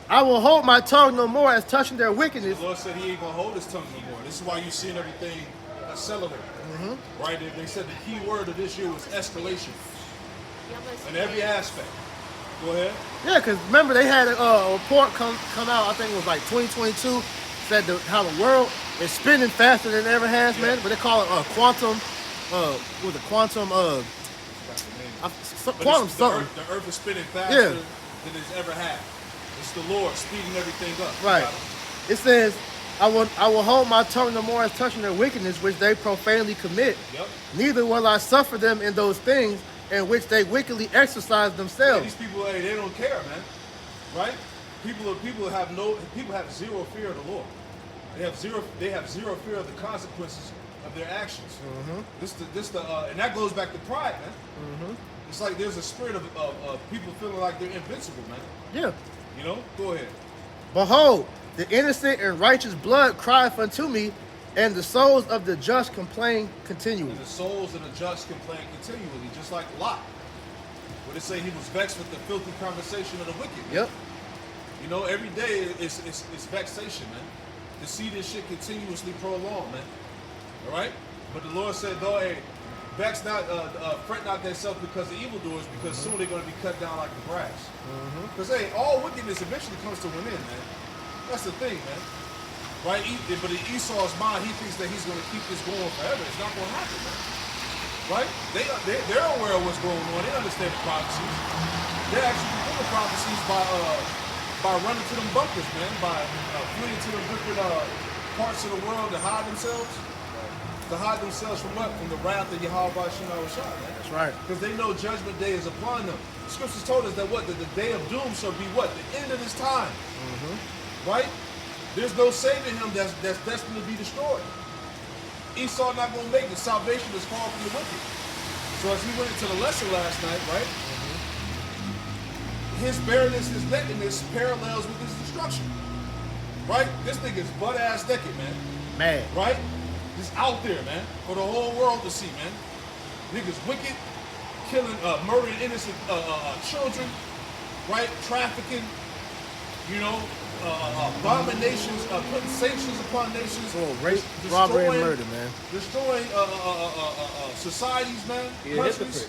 "I will hold my tongue no more as touching their wickedness." The Lord said he ain't going to hold his tongue no more. This is why you're seeing everything accelerate. Right? They said the key word of this year was escalation. In every aspect. Go ahead. Yeah, because remember they had a report come out, I think it was like 2022, said how the world is spinning faster than it ever has, man. But they call it quantum, what was it, quantum, quantum something. The earth is spinning faster than it's ever had. It's the Lord speeding everything up. Right. It says, I will hold my tongue no more as touching their wickedness which they profanely commit. Yep. Neither will I suffer them in those things in which they wickedly exercise Yeah, themselves. these people, hey, they don't care, man. Right? People have zero fear of the Lord. They have zero fear of the consequences of their actions. And that goes back to pride, man. It's like there's a spirit of people feeling like they're invincible, man. Yeah. Go ahead. Behold, the innocent and righteous blood crieth unto me, and the souls of the just complain continually. And the souls of the just complain continually, just like Lot. Where they say he was vexed with the filthy conversation of the wicked. Yep. Every day it's vexation, man. To see this shit continuously prolonged, man. All right? But the Lord said, though, hey, vex not, fret not thyself because of evildoers, because soon they're going to be cut down like the grass. Because, hey, all wickedness eventually comes to an end, man. That's the thing, man. Right? But in Esau's mind, he thinks that he's going to keep this going forever. It's not going to happen, man. Right? They're aware of what's going on. They understand the prophecies. They're actually fulfilling prophecies by by running to them bunkers, man, by fleeing to them different parts of the world to hide themselves. To hide themselves from what? From the wrath of Yahweh Shema Rashad, man. That's right. Because they know judgment day is upon them. The scriptures told us that what? That the day of doom shall be what? The end of this time. Right? There's no saving him that's destined to be destroyed. Esau not going to make it. Salvation is far from the wicked. So as we went into the lesson last night, right? His barrenness, his nakedness parallels with his destruction. Right? This nigga is butt-ass naked, man. Man. Right? Just out there, man. For the whole world to see, man. Niggas wicked, killing, murdering innocent children, right? Trafficking, you know, abominations, putting sanctions upon nations. Oh, rape, robbery, and murder, man. Destroying societies, man. Countries.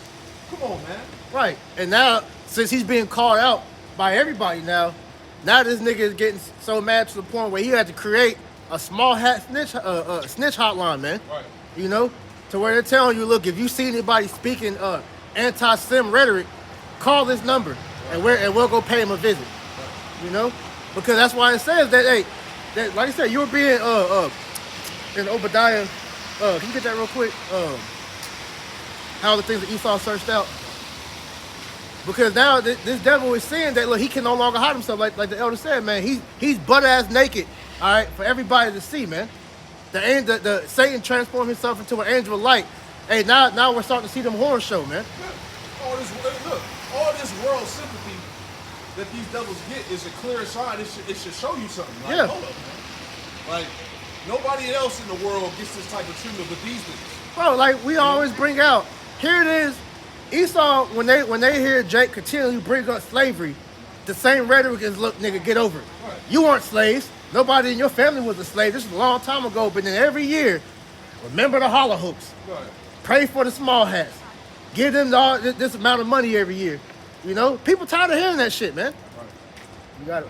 Come on, man. Right. And now, since he's being called out by everybody now this nigga is getting so mad to the point where he had to create a small hat snitch hotline, man. Right. You know, to where they're telling you, look, if you see anybody speaking anti-Sim rhetoric, call this number, and we'll go pay him a visit. You know, because that's why it says that, hey, that, like I said, you were being in Obadiah. Can you get that real quick? How the things that Esau searched out. Because now this devil is saying that, look, he can no longer hide himself, like the elder said, man. He's butt-ass naked, all right, for everybody to see, man. The Satan transformed himself into an angel of light. Hey, now we're starting to see them horror show, man. All this world sympathy that these devils get is a clear sign. It should show you something. Like, Yeah. hold up, man. Like, nobody else in the world gets this type of treatment but these niggas. Bro, like we always bring out, here it is. Esau, when they hear Jake continually bring up slavery, the same rhetoric is, look, nigga, get over it. Right. You weren't slaves. Nobody in your family was a slave. This was a long time ago. But then every year, remember the holler hooks. Right. Pray for the small hats. Give them all this amount of money every year. You know, people tired of hearing that shit, man. Right. You got it.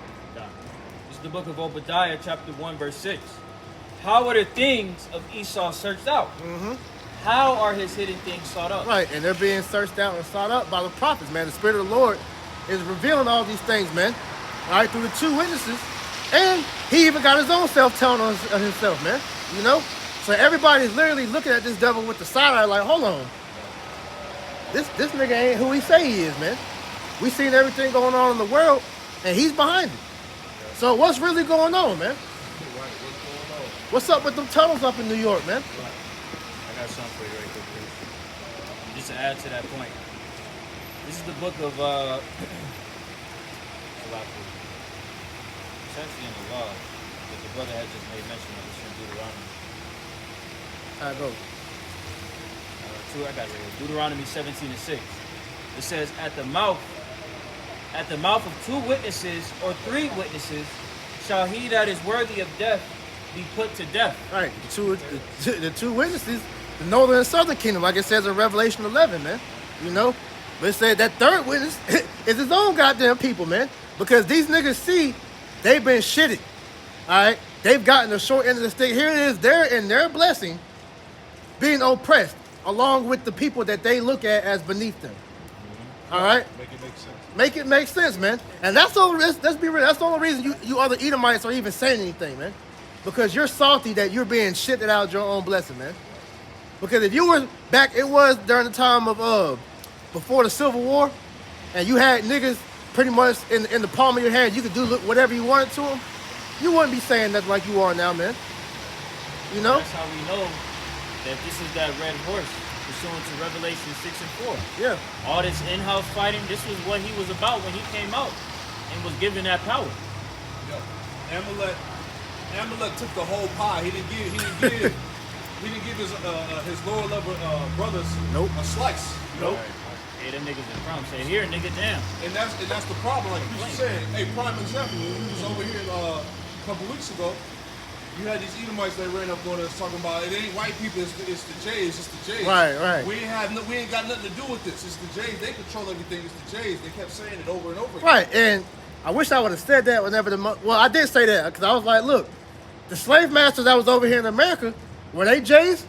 This is the book of Obadiah, chapter 1, verse 6. How are the things of Esau searched out? How are his hidden things sought up? Right, and they're being searched out and sought up by the prophets, man. The Spirit of the Lord is revealing all these things, man. All right, through the two witnesses. And he even got his own self-telling on himself, man. You know? So everybody's literally looking at this devil with the side eye like, hold on. This nigga ain't who he say he is, man. We seen everything going on in the world, and he's behind it. So what's really going on, man? What's up with them tunnels up in New York, man? I got something for you right quick, please. Just to add to that point. This is the book of it's actually in the law that the brother had just made mention of. It's in Deuteronomy. All right, go. I got it right here. Deuteronomy 17:6. It says, at the mouth of two witnesses or three witnesses shall he that is worthy of death be put to death. Right, the two witnesses, the northern and southern kingdom, like it says in Revelation 11, man. You know, but it said that third witness is his own goddamn people, man. Because these niggas see they've been shitted. All right, they've gotten the short end of the stick. Here it is, they're in their blessing, being oppressed, along with the people that they look at as beneath them. All right, Make it make sense. make it make sense, man. And that's all. Let's be real. That's the only reason you other Edomites are even saying anything, man. Because you're salty that you're being shitted out your own blessing, man. Because if you were back, it was during the time of before the Civil War, and you had niggas pretty much in the palm of your hand, you could do whatever you wanted to them. You wouldn't be saying nothing like you are now, man. You know? That's how we know that this is that red horse, pursuant to Revelation 6 and 4. Yeah. All this in-house fighting, this was what he was about when he came out and was given that power. Yo, Amalek took the whole pie. He didn't give his lower level brothers Nope. a slice. Nope. Hey, them niggas in front say, here, nigga, damn. And that's the problem. Like you were saying, hey, prime example. When we was over here a couple weeks ago, you had these Edomites that ran up on us talking about it ain't white people, it's the Jays, it's the Jays. Right. We ain't got nothing to do with this. It's the Jays. They control everything. It's the Jays. They kept saying it over and over again. Right, and I wish I would have said that whenever well, I did say that because I was like, look, the slave masters that was over here in America, were they Jays?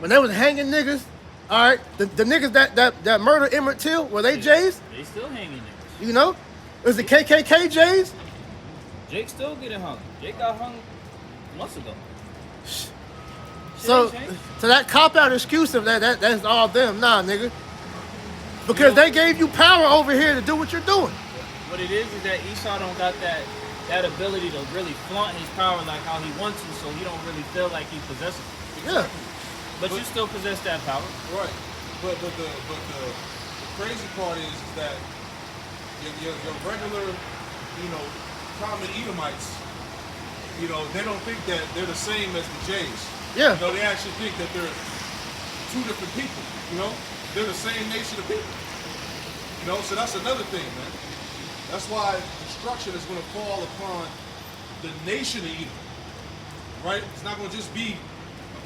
When they was hanging niggas, all right, the niggas that murdered Emmett Till, were they Jays? They still hanging niggas. You know, was the KKK Jays? Jake still getting hung. Jake got hung months ago. So that cop-out excuse of that's all them. Nah, nigga. Because they gave you power over here to do what you're doing. What it is that Esau don't got that ability to really flaunt his power like how he wants to, so he don't really feel like he possesses it. Yeah. But you still possess that power. Right. But the crazy part is that your regular, common Edomites, they don't think that they're the same as the Jays. Yeah. They actually think that they're two different people. They're the same nation of people. So that's another thing, man. That's why destruction is going to fall upon the nation of Edom. Right? It's not going to just be a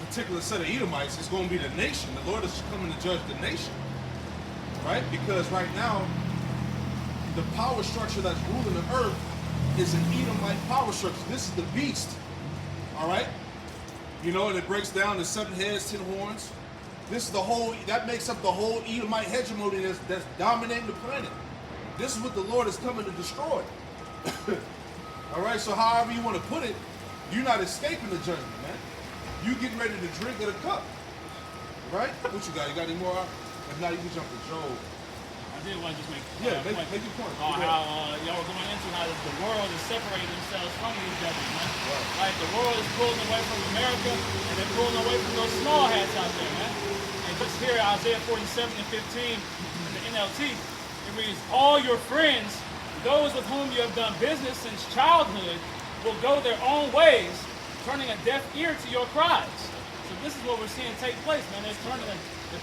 particular set of Edomites. It's going to be the nation. The Lord is coming to judge the nation. Right? Because right now, the power structure that's ruling the earth is an Edomite power structure. This is the beast. All right? And it breaks down to 7 heads, 10 horns. This is that makes up the whole Edomite hegemony that's dominating the planet. This is what the Lord is coming to destroy. All right, so however you want to put it, you're not escaping the judgment, man. You getting ready to drink of the cup. Right? What you got? You got any more? If not, you can jump to Job. I did want to just make Make your point. how y'all were going into how the world is separating themselves from these devils, man. Right. The world is pulling away from America, and they're pulling away from those small hats out there, man. And just here, Isaiah 47 and 15, in the NLT, it reads, all your friends, those with whom you have done business since childhood, will go their own ways, turning a deaf ear to your cries. So this is what we're seeing take place, man. They're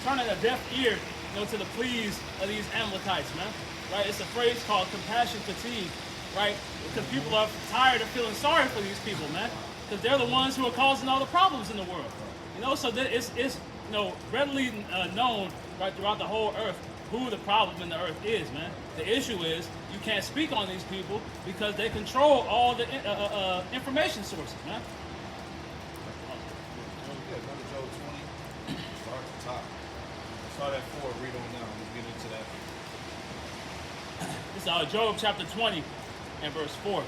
turning a deaf ear, to the pleas of these Amalekites, man. Right? It's a phrase called compassion fatigue, right? Because people are tired of feeling sorry for these people, man. Because they're the ones who are causing all the problems in the world. So that it's readily known right throughout the whole earth who the problem in the earth is, man. The issue is you can't speak on these people because they control all the information sources, man. Job 20. Start at the top. Start at 4. Read on down. Let's get into that. This is Job chapter 20 and verse 4.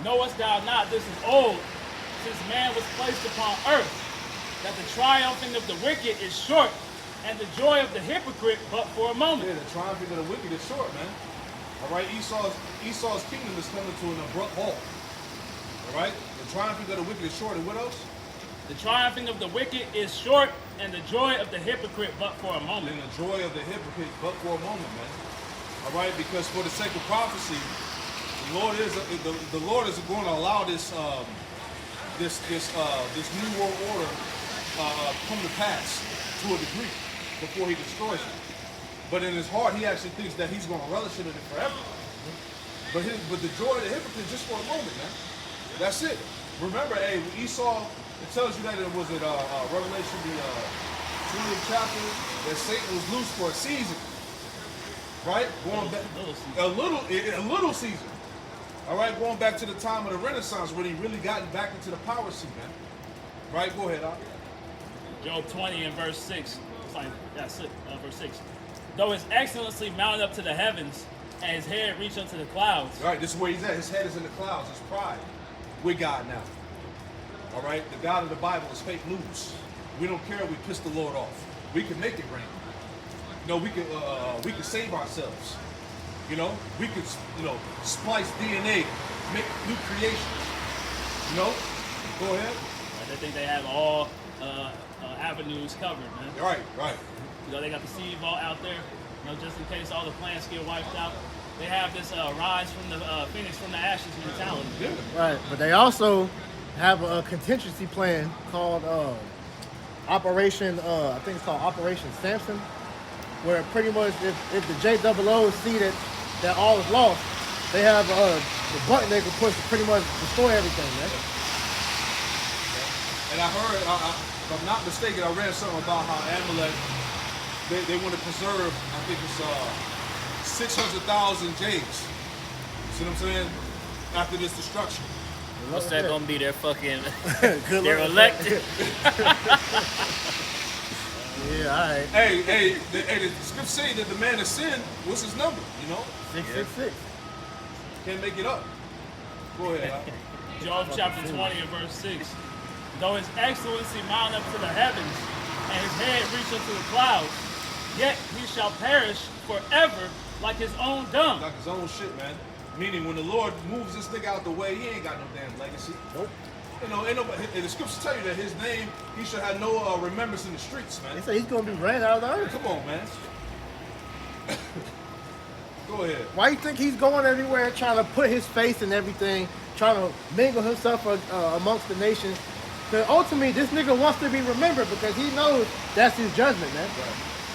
Knowest thou not this is old, since man was placed upon earth, that the triumphing of the wicked is short, and the joy of the hypocrite but for a moment. Yeah, the triumphing of the wicked is short, man. All right, Esau's kingdom is coming to an abrupt halt. All right, the triumphing of the wicked is short, and what else? The triumphing of the wicked is short, and the joy of the hypocrite but for a moment. And the joy of the hypocrite but for a moment, man. All right, because for the sake of prophecy, the Lord is going to allow this new world order come to pass to a degree before he destroys it. But in his heart, he actually thinks that he's going to relish in it forever. But the joy of the hypocrite is just for a moment, man. That's it. Remember, Esau, it tells you that it was at Revelation, the 20th chapter, that Satan was loose for a season. Right? Going back a little season. All right, going back to the time of the Renaissance when he really gotten back into the power seat, man. Right? Go ahead, Al. Job 20 and verse 6. Verse 6. Though his excellency mount up to the heavens, and his head reach unto the clouds. All right, this is where he's at. His head is in the clouds. His pride. We're God now. All right? The God of the Bible is fake news. We don't care if we piss the Lord off. We can make it rain. We can save ourselves. We could, splice DNA, make new creations. Go ahead. They think they have all avenues covered, man. Right. They got the seed vault out there, just in case all the plants get wiped out. They have this rise from the phoenix from the ashes mentality. Yeah. Right, but they also have a contingency plan called Operation, I think it's called Operation Samson, where pretty much if the JOO see that all is lost, they have the button they can push to pretty much destroy everything, man. And I heard, if I'm not mistaken, I read something about how Amalek, they want to preserve, I think it's 600,000 Jays. See what I'm saying? After this destruction. What's that gonna be? Their fucking, they're elected. Yeah, all right. Hey, the script say that the man of sin, what's his number, 666. Can't make it up. Go ahead. Job chapter 20 and verse 6. Though his excellency mount up to the heavens, and his head reach unto the clouds, yet he shall perish forever like his own dung. Like his own shit, man. Meaning, when the Lord moves this nigga out the way, he ain't got no damn legacy. Nope. You know, ain't nobody. And the scriptures tell you that his name, he should have no remembrance in the streets, man. They say he's gonna be ran out of the earth. Come on, man. Go ahead. Why you think he's going everywhere trying to put his face in everything, trying to mingle himself amongst the nations? Because ultimately, this nigga wants to be remembered because he knows that's his judgment, man. Right.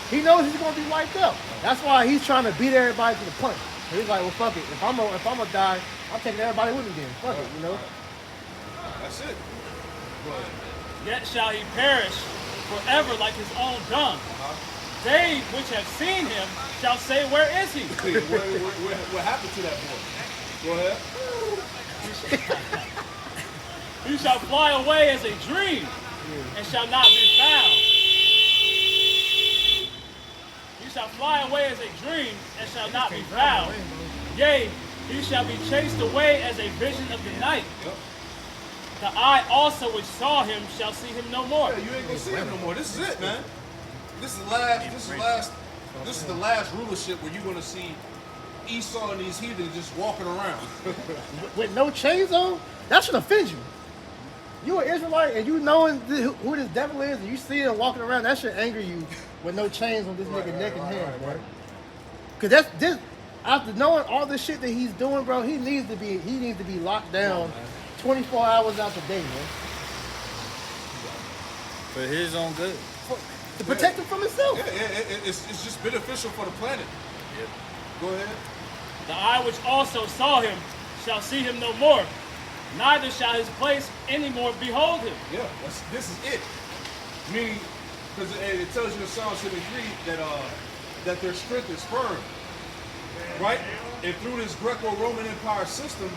He knows he's gonna be wiped out. That's why he's trying to beat everybody to the punch. So he's like, well, fuck it. If I'm gonna die, I'm taking everybody with me then. Fuck it, you know. That's it. Go ahead. Yet shall he perish forever like his own dung. They which have seen him shall say, where is he? What happened to that boy? Go ahead. He shall fly away as a dream and shall not be found. He shall fly away as a dream and shall not be found. Yea, he shall be chased away as a vision of the night. Yep. The eye also which saw him shall see him no more. Yeah, you ain't gonna see him no more. This is it, man. This is the last rulership where you're gonna see Esau and these heathens just walking around. With no chains on, that should offend you. You an Israelite and you knowing who this devil is and you see him walking around, that should anger you with no chains on this nigga neck and hands, bro. Cause that's this. After knowing all the shit that he's doing, bro, he needs to be locked down 24 hours out the day, man. For his own good. To protect him from himself. Yeah, it's just beneficial for the planet. Yep. Go ahead. The eye which also saw him shall see him no more, neither shall his place any more behold him. Yeah, this is it. Meaning, because it tells you in Psalm 73 that their strength is firm. Right? And through this Greco-Roman Empire system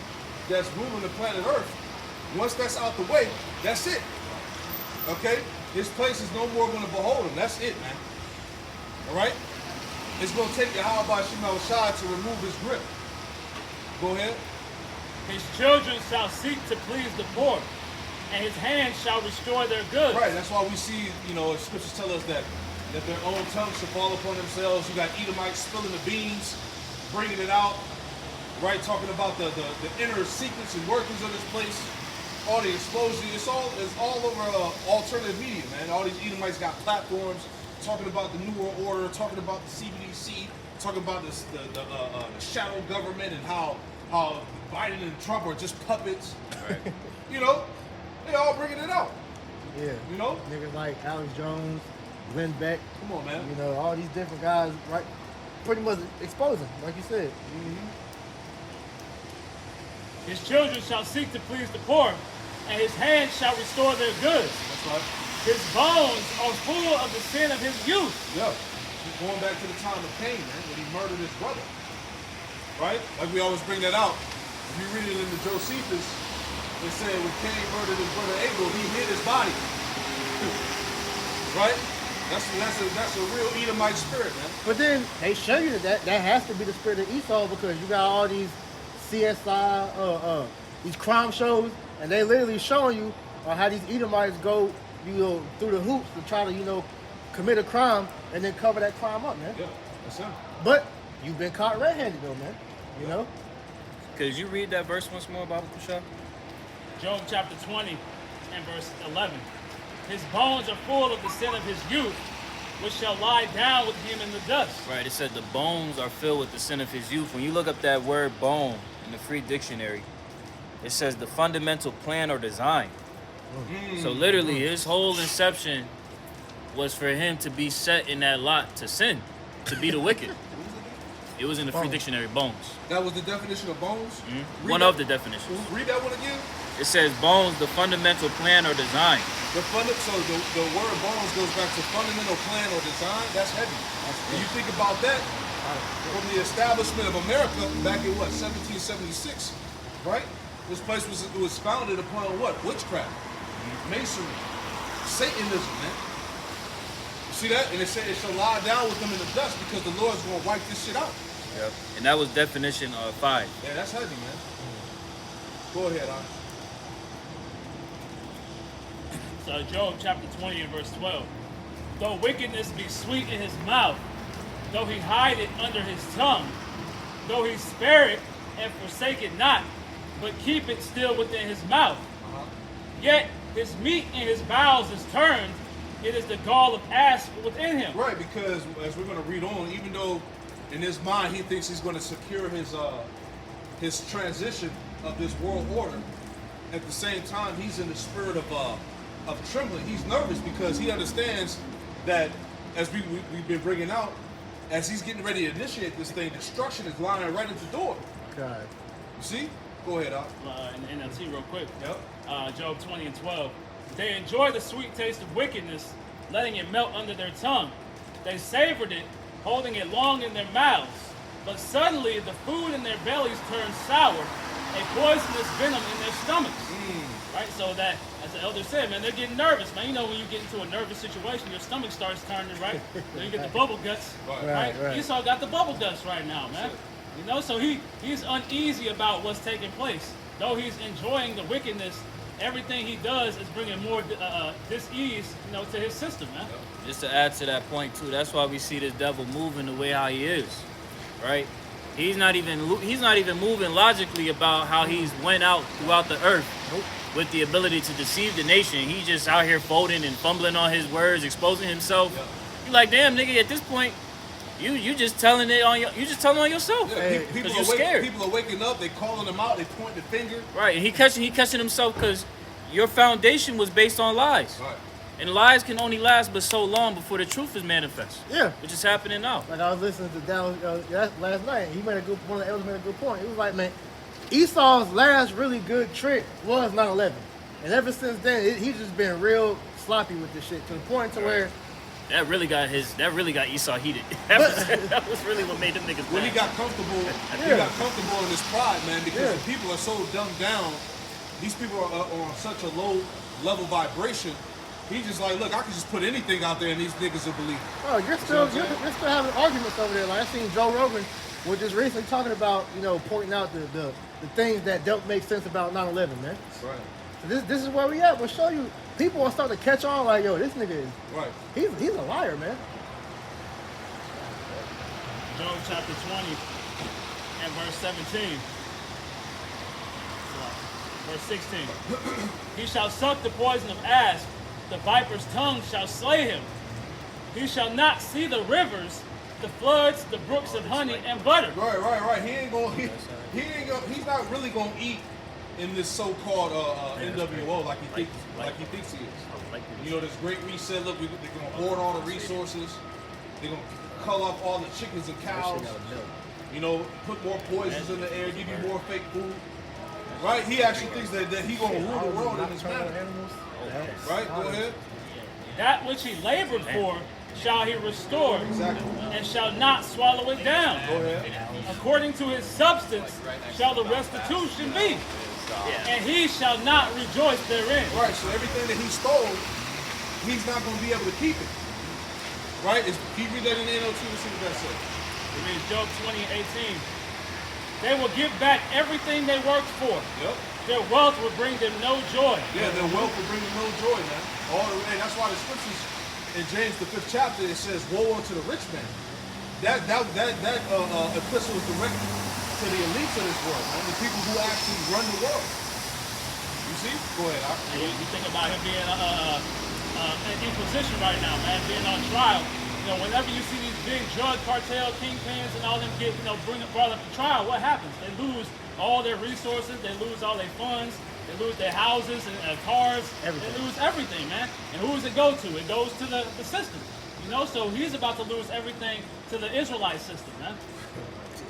that's ruling the planet Earth, once that's out the way, that's it. Okay? His place is no more going to behold him. That's it, man. All right? It's going to take Yahweh Shema Shai to remove his grip. Go ahead. His children shall seek to please the poor, and his hands shall restore their goods. Right, that's why we see, scriptures tell us that their own tongues should fall upon themselves. You got Edomites spilling the beans, bringing it out, right? Talking about the inner secrets and workings of this place, all the explosion. It's all over alternative media, man. All these Edomites got platforms talking about the New World Order, talking about the CBDC, talking about the shadow government and how Biden and Trump are just puppets. Right. They all bringing it out. Yeah. Niggas like Alex Jones, Glenn Beck. Come on, man. All these different guys, right? Pretty much exposing, like you said. Mm-hmm. His children shall seek to please the poor, and his hands shall restore their goods. That's right. His bones are full of the sin of his youth. Yeah. Going back to the time of Cain, man, when he murdered his brother. Right? Like we always bring that out. If you read it in the Josephus, it said when Cain murdered his brother Abel, he hid his body. Right? That's a real Edomite spirit, man. But then they show you that has to be the spirit of Esau because you got all these CSI, these crime shows, and they literally showing you how these Edomites go, through the hoops to try to, commit a crime and then cover that crime up, man. Yeah, that's him. But you've been caught red-handed though, man. You know? Could you read that verse once more, Baba Kusha? Job chapter 20 and verse 11. His bones are full of the sin of his youth, which shall lie down with him in the dust. Right, it said the bones are filled with the sin of his youth. When you look up that word bone in the Free Dictionary, it says the fundamental plan or design. So literally, his whole inception was for him to be set in that lot to sin, to be the wicked. It was in the Free Dictionary, bones. That was the definition of bones? Mm-hmm. One of the definitions. Read that one again. It says bones, the fundamental plan or design. So the word bones goes back to fundamental plan or design. That's heavy. When you think about that, from the establishment of America back in 1776, right? This place was founded upon what? Witchcraft, masonry, Satanism, man. You see that? And it said it shall lie down with them in the dust because the Lord's going to wipe this shit out. Yep. And that was definition 5. Yeah, that's heavy, man. Go ahead, So Job chapter 20 and verse 12. Though wickedness be sweet in his mouth, though he hide it under his tongue, though he spare it and forsake it not, but keep it still within his mouth. Yet his meat in his bowels is turned, it is the gall of asp within him. Right, because as we're going to read on, even though in his mind he thinks he's going to secure his transition of this world order, at the same time he's in the spirit of trembling. He's nervous because he understands that, as we've been bringing out, as he's getting ready to initiate this thing, destruction is lying right at the door. God. You see? Go ahead, Al. In NLT real quick. Yep. Job 20 and 12. They enjoy the sweet taste of wickedness, letting it melt under their tongue. They savored it, holding it long in their mouths. But suddenly the food in their bellies turns sour, a poisonous venom in their stomachs. Right? So that, as the elder said, man, they're getting nervous, man. You know, when you get into a nervous situation, your stomach starts turning, right? Then you get the bubble guts, right? Esau got the bubble guts right now, man. You know, so he's uneasy about what's taking place. Though he's enjoying the wickedness, everything he does is bringing more dis-ease, you know, to his system, man. Just to add to that point too, that's why we see this devil moving the way how he is, right? He's not even moving logically about how he's went out throughout the earth with the ability to deceive the nation. He's just out here folding and fumbling on his words, exposing himself. You're like, damn, nigga, at this point, you just telling it on yourself. Yeah, people you're are scared. People are waking up. They calling him out. They point the finger. Right, and he catching himself because your foundation was based on lies. Right. And lies can only last but so long before the truth is manifest. Yeah. Which is happening now. Like I was listening to Dallas last night. He made one of the elders made a good point. He was like, man, Esau's last really good trick was 9/11, and ever since then, he's just been real sloppy with this shit to the point to where that really got Esau heated. That was really what made them niggas When mad. he got comfortable, in his pride, man, because the people are so dumbed down. These people are on such a low level vibration. He's just like, look, I can just put anything out there and these niggas will believe. Oh, you're still having arguments over there. Like I seen Joe Rogan was just recently talking about, you know, pointing out the things that don't make sense about 9/11, man. Right. So this is where we at. We'll show you. People are starting to catch on like, yo, this nigga is Right. He's a liar, man. Job chapter 20 and verse 17. Verse 16. He shall suck the poison of asp, the viper's tongue shall slay him. He shall not see the rivers, the floods, the brooks of honey and butter. Right. He's not really gonna eat in this so-called NWO like he thinks he is. You know, this great reset. Look, they're gonna hoard all the resources. They're gonna cull off all the chickens and cows. You know, put more poisons in the air, give you more fake food. Right? He actually thinks that he gonna rule the world in this manner. Right? Go ahead. That which he labored for shall he restore, and shall not swallow it down. Go ahead. According to his substance shall the restitution be, and he shall not rejoice therein. Right, so everything that he stole, he's not going to be able to keep it. Right? Can you read that in the NLT and see what that says? It reads Job 20 and 18. They will give back everything they worked for. Yep. Their wealth will bring them no joy. Yeah, their wealth will bring them no joy, man. And that's why the scriptures in James the 5th chapter, it says, woe unto the rich man. That epistle is directed to the elites of this world, man, the people who actually run the world. You see? Go ahead. You think about him being in position right now, man, being on trial. You know, whenever you see these big drug cartel kingpins and all them get, brought up to trial, what happens? They lose all their resources, they lose all their funds, they lose their houses and cars, everything. They lose everything, man. And who does it go to? It goes to the system. You know, so he's about to lose everything to the Israelite system, man.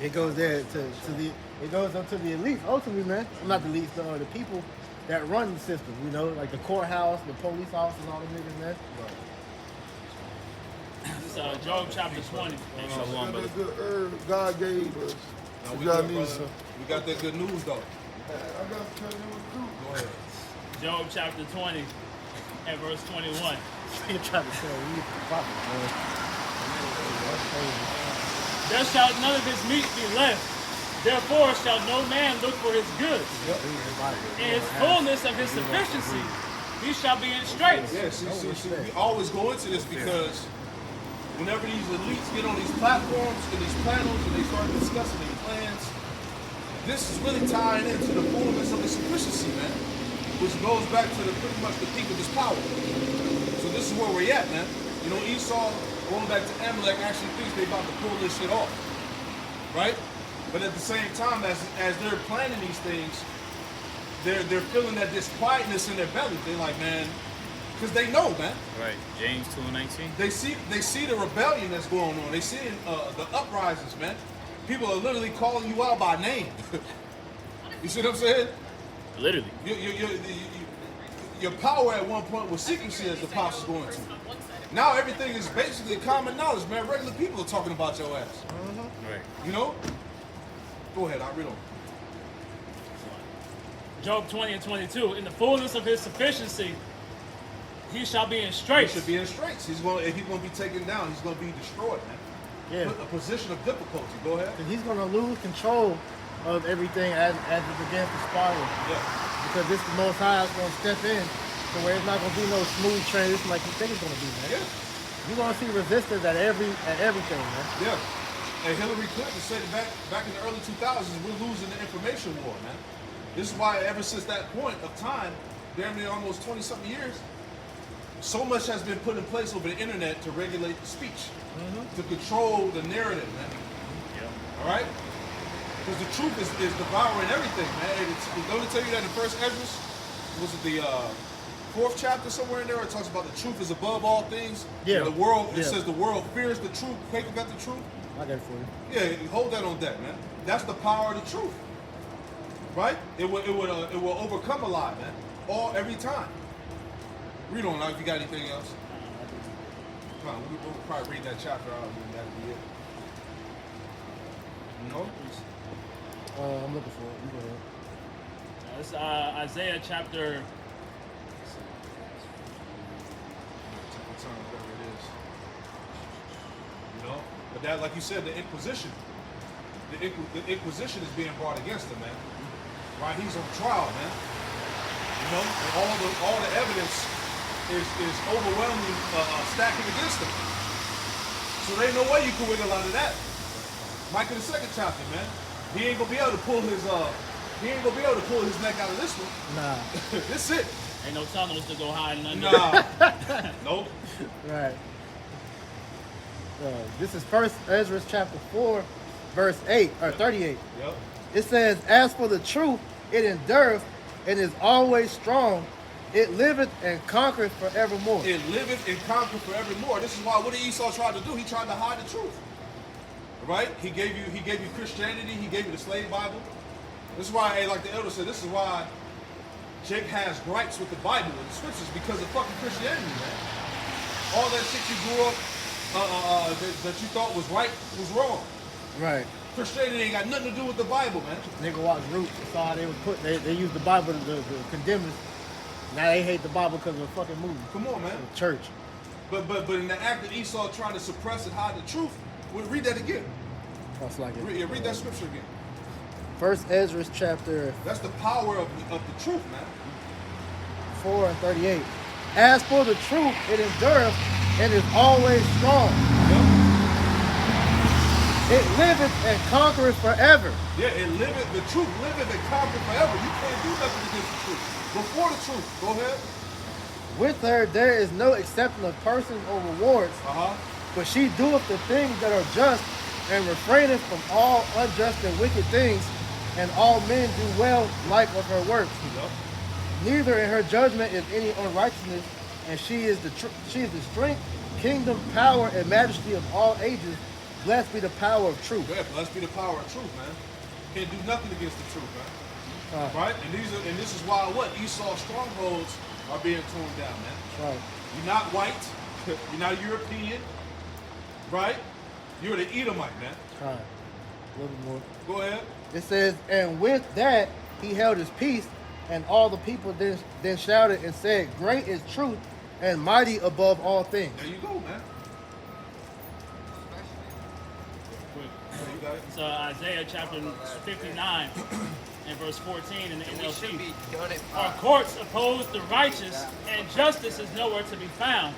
It goes there it goes up to the elites ultimately, man. Not the elites, the people that run the system, you know, like the courthouse, the police officers, all the niggas, man. This is Job chapter 20. That's good herb God gave us. No, we got that good news, though. I got to tell you what to do. Go ahead. Job chapter 20 and verse 21. You're trying to sell you the prophet, man. There shall none of his meat be left. Therefore shall no man look for his goods. In his fullness of his sufficiency, he shall be in straits. Yeah, see, we always go into this because whenever these elites get on these platforms and these panels and they start discussing their plans, this is really tying into the fullness of his sufficiency, man, which goes back to pretty much the peak of his power. So this is where we're at, man. You know, Esau, going back to Amalek, actually thinks they're about to pull this shit off, right? But at the same time, as they're planning these things, they're feeling that this quietness in their belly. They're like, man, because they know, man. Right. James 2:19. They see the rebellion that's going on. They see the uprisings, man. People are literally calling you out by name. You see what I'm saying? Literally. Your power at one point was secrecy, as the apostles going to. Now everything is basically common knowledge, man. Regular people are talking about your ass. Right. You know? Go ahead, I'll read on. Job 20:22. In the fullness of his sufficiency, he shall be in He straits. should be in straits. He's going to be taken down. He's going to be destroyed, man. Yeah. A position of difficulty. Go ahead. And he's going to lose control of everything as it begins to spiral. Yeah. Because this the Most High is going to step in to where it's not going to be no smooth transition like you think it's going to be, man. Yeah. You're going to see resistance at everything, man. Yeah. And Hillary Clinton said it back in the early 2000s, we're losing the information war, man. This is why ever since that point of time, damn near almost 20-something years, so much has been put in place over the internet to regulate the speech, to control the narrative, man. Yeah. All right? Because the truth is devouring everything, man. Don't it tell you that in First Ezra, was it the 4th chapter somewhere in there? It talks about the truth is above all things. Yeah. The world, it Yeah. says the world fears the truth. Quaker got the truth. I got it for you. Yeah, hold that on deck, man. That's the power of the truth, right? It will overcome a lot, man. Every time. Read on now if you got anything else. Come on, we'll probably read that chapter out and that'll be it. No? I'm looking for it. You go ahead. It's Isaiah chapter. Whatever it is. You know? But that, like you said, the Inquisition. The Inquisition is being brought against him, man. Right? He's on trial, man. You know? And all the evidence is overwhelmingly stacking against him. So there ain't no way you can wiggle out of that. Micah the 2nd chapter, man. He ain't gonna be able to pull his neck out of this one. Nah. This it. Ain't no tunnels to go hide in under. Nah. Nope. Right. This is First Ezra chapter 4, verse 8 or 38. Yep. It says, "As for the truth, it endureth and is always strong. It liveth and conquereth forevermore." It liveth and conquereth forevermore. This is why what did Esau try to do? He tried to hide the truth. Right? He gave you Christianity. He gave you the slave Bible. This is why, hey, like the elder said, this is why Jake has gripes with the Bible and the scriptures because of fucking Christianity, man. All that shit you grew up that you thought was right was wrong. Right. Christianity ain't got nothing to do with the Bible, man. Nigga watch Roots. Saw how they was they used the Bible to condemn us. Now they hate the Bible because of a fucking movie. Come on, man. The church. But in the act of Esau trying to suppress and hide the truth, read that again. That's like it. Read that scripture again. First Ezra chapter That's the power of the truth, man. 4 and 38. "As for the truth, it endureth and is always strong. It liveth and conquereth forever." Yeah, it liveth, the truth liveth and conquereth forever. You can't do nothing against the truth. Before the truth, go ahead. "With her there is no accepting of persons or rewards, but she doeth the things that are just, and refraineth from all unjust and wicked things, and all men do well like of her works. Yep. Neither in her judgment is any unrighteousness, and she is the strength, kingdom, power, and majesty of all ages. Blessed be the power of truth." Yeah, blessed be the power of truth, man. Can't do nothing against the truth, man. Right? And this is why what? Esau's strongholds are being torn down, man. Right. You're not white, you're not European, right? You're the Edomite, man. Right. A little more. Go ahead. It says, "And with that he held his peace, and all the people then shouted and said, Great is truth, and mighty above all things." There you go, man. quick. You got it? It's Isaiah chapter 59 and verse 14 in the We should NLT. be done it. Our courts oppose the righteous, and justice is nowhere to be found.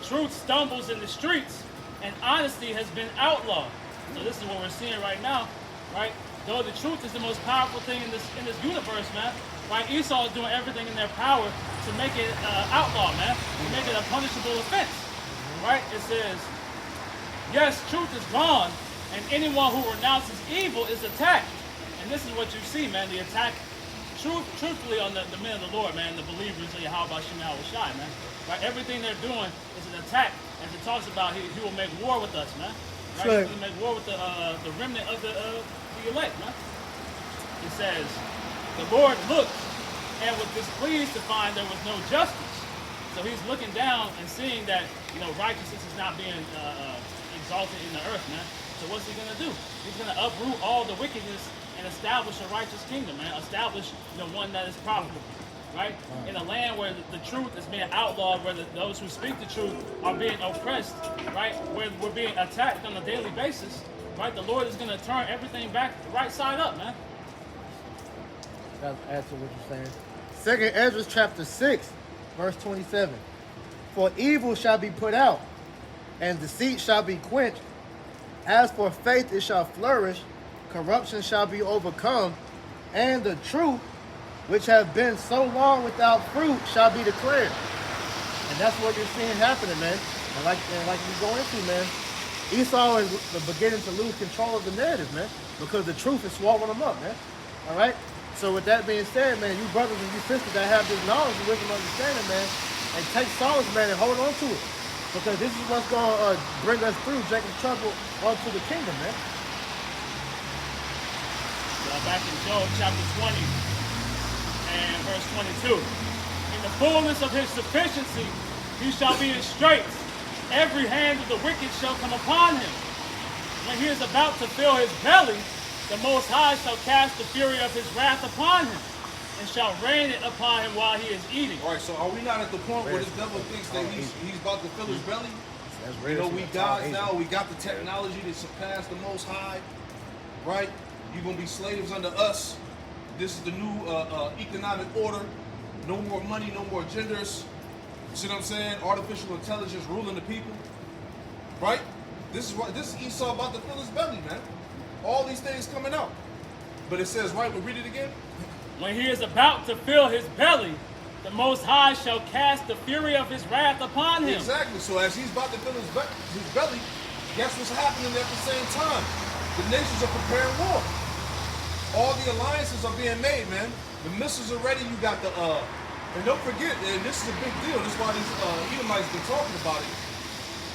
Truth stumbles in the streets, and honesty has been outlawed. So this is what we're seeing right now, right? Though the truth is the most powerful thing in this universe, man. Right? Esau is doing everything in their power to make it outlaw, man. To make it a punishable offense. Right? It says, yes, truth is gone, and anyone who renounces evil is attacked. And this is what you see, man. The attack, truthfully, on the men of the Lord, man, the believers of Yahweh Shai, man. Right? Everything they're doing is an attack. As it talks about, he will make war with us, man. Right? Sure. He will make war with the remnant of the elect, man. It says, the Lord looked and was displeased to find there was no justice. So he's looking down and seeing that, righteousness is not being exalted in the earth, man. So what's he going to do? He's going to uproot all the wickedness and establish a righteous kingdom, man. Establish one that is profitable, right? In a land where the truth is being outlawed, where those who speak the truth are being oppressed, right? Where we're being attacked on a daily basis, right? The Lord is going to turn everything back right side up, man. That's answer what you're saying. Second Ezra chapter 6, verse 27. For evil shall be put out, and deceit shall be quenched. As for faith, it shall flourish. Corruption shall be overcome, and the truth, which have been so long without fruit, shall be declared. And that's what you're seeing happening, man. And like you go into, man, Esau is beginning to lose control of the narrative, man, because the truth is swallowing them up, man. All right? So with that being said, man, you brothers and you sisters that have this knowledge and wisdom and understanding, man, and take solace, man, and hold on to it. Because this is what's going to bring us through Jacob's trouble onto the kingdom, man. Back in Job chapter 20 and verse 22. In the fullness of his sufficiency, he shall be in straits. Every hand of the wicked shall come upon him. When he is about to fill his belly, the Most High shall cast the fury of his wrath upon him, and shall rain it upon him while he is eating. All right, so are we not at the point where this devil thinks that he's about to fill his belly? We gods now, we got the technology to surpass the Most High, right? You're going to be slaves under us. This is the new economic order. No more money, no more genders. You see what I'm saying? Artificial intelligence ruling the people, right? This is Esau about to fill his belly, man. All these things coming out. But it says, right, we'll read it again. When he is about to fill his belly, the Most High shall cast the fury of his wrath upon him. Exactly. So as he's about to fill his belly, guess what's happening at the same time? The nations are preparing war. All the alliances are being made, man. The missiles are ready. You got the, and don't forget, and this is a big deal. This is why these Edomites been talking about it.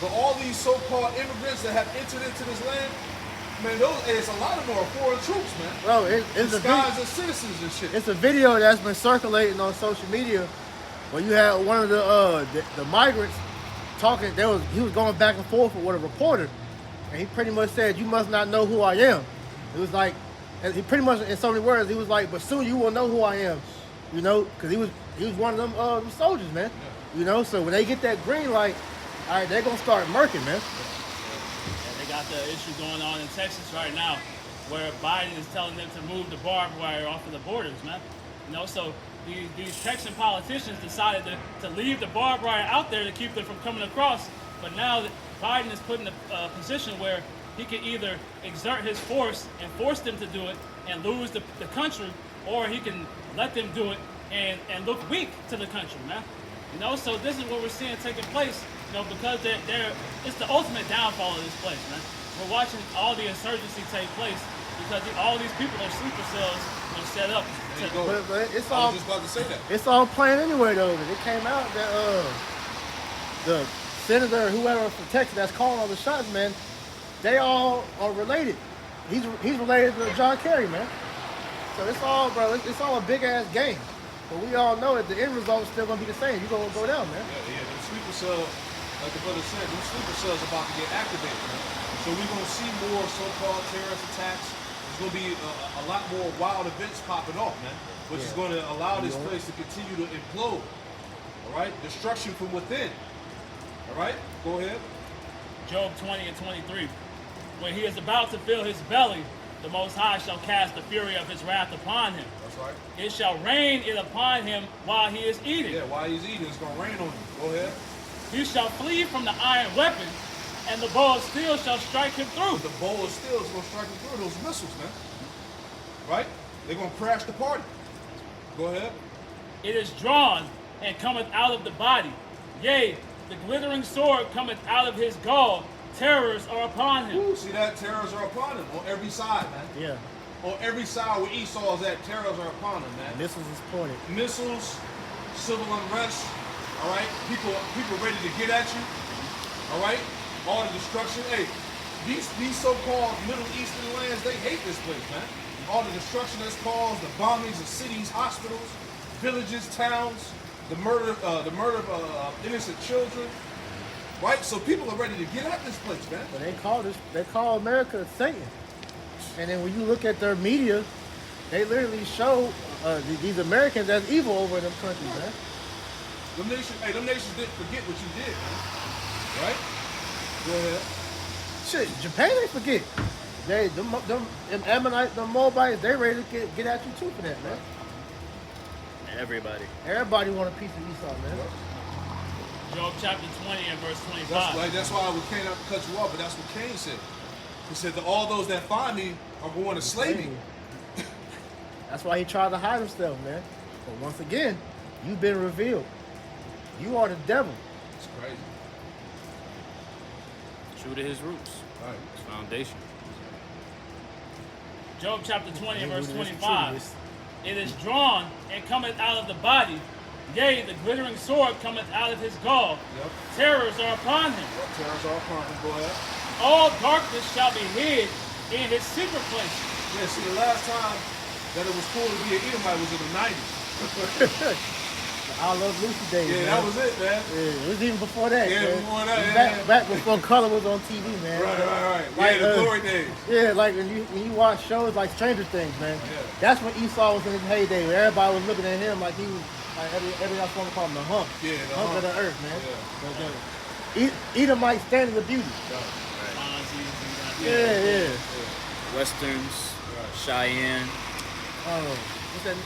But all these so-called immigrants that have entered into this land, man, it's a lot of them are foreign troops, man. Bro, it's disguised as citizens and shit. It's a video that's been circulating on social media where you had one of the migrants talking. He was going back and forth with a reporter, and he pretty much said, "You must not know who I am." It was like, and he pretty much in so many words, he was like, "But soon you will know who I am," because he was one of them soldiers, man. Yeah. So when they get that green light, all right, they're gonna start murking, man. They got the issue going on in Texas right now, where Biden is telling them to move the barbed wire off of the borders, man. So these Texan politicians decided to leave the barbed wire out there to keep them from coming across. But now Biden is put in a position where he can either exert his force and force them to do it and lose the country, or he can let them do it and look weak to the country, man. So this is what we're seeing taking place. Because it's the ultimate downfall of this place, man. We're watching all the insurgency take place because all these people are sleeper cells set up. But it's I all was just about to say that. It's all playing anyway, though. It came out that the senator or whoever from Texas that's calling all the shots, man, they all are related. He's related to John Kerry, man. So it's all, bro. It's all a big ass game. But we all know that the end result is still gonna be the same. You're gonna go down, man. Yeah. The sleeper cell, like the brother said, those sleeper cells are about to get activated, man. So we're gonna see more so-called terrorist attacks. There's gonna be a lot more wild events popping off, man, which is going to allow this place to continue to implode. All right, destruction from within. All right, go ahead. Job 20 and 23. When he is about to fill his belly, the Most High shall cast the fury of his wrath upon him. That's right. It shall rain it upon him while he is eating. Yeah, while he's eating, it's going to rain on him. Go ahead. He shall flee from the iron weapon, and the bow of steel shall strike him through. The bow of steel is going to strike him through those missiles, man. Right? They're going to crash the party. Go ahead. It is drawn and cometh out of the body. Yea, the glittering sword cometh out of his gall. Terrors are upon him. Ooh, see that? Terrors are upon him on every side, man. Yeah. On every side where Esau is at, terrors are upon him, man. Missiles is pointed. Missiles, civil unrest, all right? People ready to get at you, all right? All the destruction. Hey, these so-called Middle Eastern lands, they hate this place, man. All the destruction that's caused, the bombings of cities, hospitals, villages, towns, the murder of innocent children, right? So people are ready to get at this place, man. But they call America Satan. And then when you look at their media, they literally show these Americans as evil over in them countries, man. Them nations didn't forget what you did, man. Right? Go ahead. Shit, Japan ain't forget. Them Ammonites, them Moabites, they ready to get at you too for that, man. Everybody. Everybody want a piece of Esau, man. Job chapter 20 and verse 25. That's why we can't cut you off, but that's what Cain said. He said that all those that find me are going to slay me. That's why he tried to hide himself, man. But once again, you've been revealed. You are the devil. It's crazy. True to his roots. Right. His foundation. Job chapter 20 and verse It is 25. It is drawn and cometh out of the body. Yea, the glittering sword cometh out of his gall. Yep. Terrors are upon him. Terrors are upon him. Go ahead. All darkness shall be hid in his secret place. Yeah, see, the last time that it was cool to be an Edomite was in the 90s. I Love Lucy days, Yeah, man. that was it, man. Yeah, it was even before that, Yeah, man. before that, yeah, back, yeah. back before color was on TV, man. Right. Like, Yeah, the glory days. Yeah, like when you watch shows like Stranger Things, man. Yeah. That's when Esau was in his heyday, where everybody was looking at him like he was, like everybody else wanted to call him the hump. Yeah, the hump of hump. the earth, man. Yeah. Edomite standard of beauty. Yeah. Westerns, Cheyenne. What's that?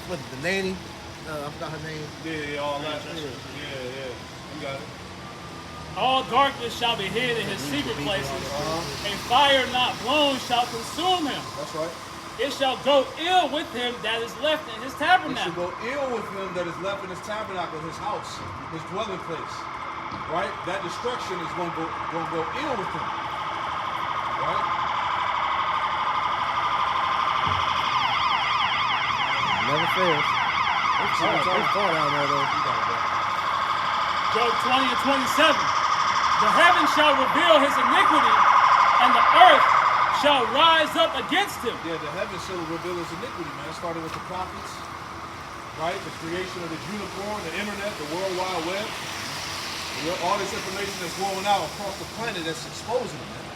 What, the nanny? I forgot her name. Yeah, all that. Yeah. You got it. All darkness shall be hid in his secret places. A fire not blown shall consume him. That's right. It shall go ill with him that is left in his It should tabernacle. go ill with him that is left in his tabernacle, his house, his dwelling place. Right? That destruction is going to go ill with him. Right? Never fails. It's far down there, though. Job 20 and 27. The heavens shall reveal his iniquity, and the earth shall rise up against him. Yeah, the heavens shall reveal his iniquity, man. Starting with the prophets, right? The creation of the unicorn, the internet, the World Wide Web. All this information that's going out across the planet that's exposing him, man.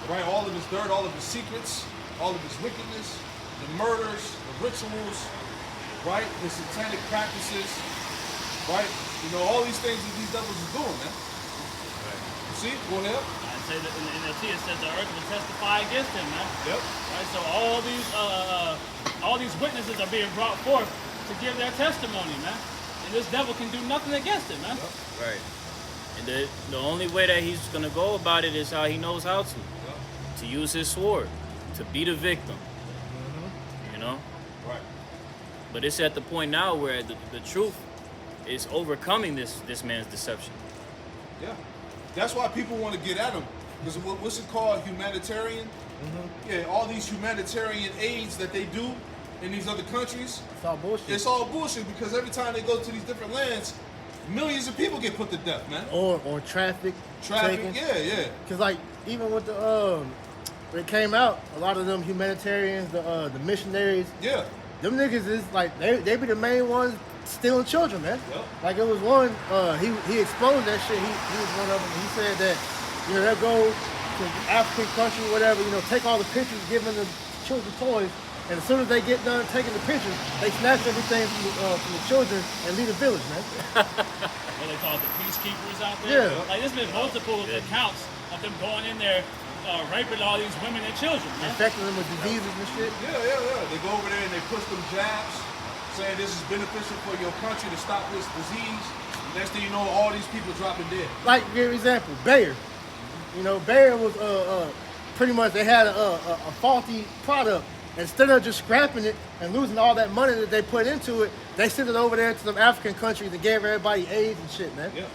Right? All of his dirt, all of his secrets, all of his wickedness, the murders, the rituals, right? The satanic practices, right? You know, all these things that these devils are doing, man. Right. You see? Go ahead. I say that in the NLT it says the earth will testify against him, man. Yep. Right, so all these witnesses are being brought forth to give their testimony, man. And this devil can do nothing against it, man. Yep. Right. And the only way that he's gonna go about it is how he knows how to. Yep. To use his sword, to be the victim. You know? Right. But it's at the point now where the truth is overcoming this man's deception. Yeah. That's why people want to get at him. Because what's it called? Humanitarian? Yeah, all these humanitarian aids that they do in these other countries, It's all bullshit. it's all bullshit because every time they go to these different lands, millions of people get put to death, man. or traffic. Traffic, taken. yeah. Cause like even with the when it came out, a lot of them humanitarians, the missionaries, Yeah. them niggas is like they be the main ones stealing children, man. Yep. Like it was one, he exposed that shit. He was one of them. He said that, you know, they'll go to African country, whatever, you know, take all the pictures, giving the children toys, And as soon as they get done taking the pictures, they snatch everything from the children and leave the village, man. What they call it, the peacekeepers out there. Yeah. Like there's been multiple accounts of them going in there, raping all these women and children. Man. Infecting them with diseases and shit. Yeah. They go over there and they push them jabs, saying this is beneficial for your country to stop this disease. Next thing you know, all these people dropping dead. Like, give an example, Bayer. You know, Bayer was pretty much, they had a faulty product. Instead of just scrapping it and losing all that money that they put into it, they sent it over there to some African countries and gave everybody AIDS and shit, man. Yeah.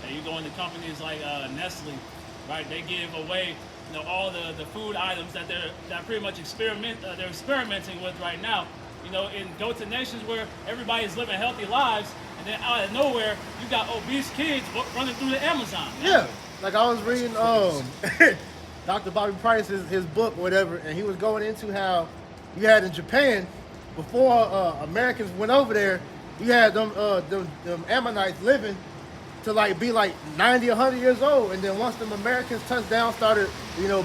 And you go into companies like Nestle, right? They give away, all the food items that they're pretty much they're experimenting with right now. And go to nations where everybody's living healthy lives, and then out of nowhere you got obese kids running through the Amazon. Man. Yeah, like I was reading Dr. Bobby Price, his book or whatever, and he was going into how you had in Japan, before Americans went over there, you had them Ammonites living to be 90, 100 years old, and then once them Americans touched down, started,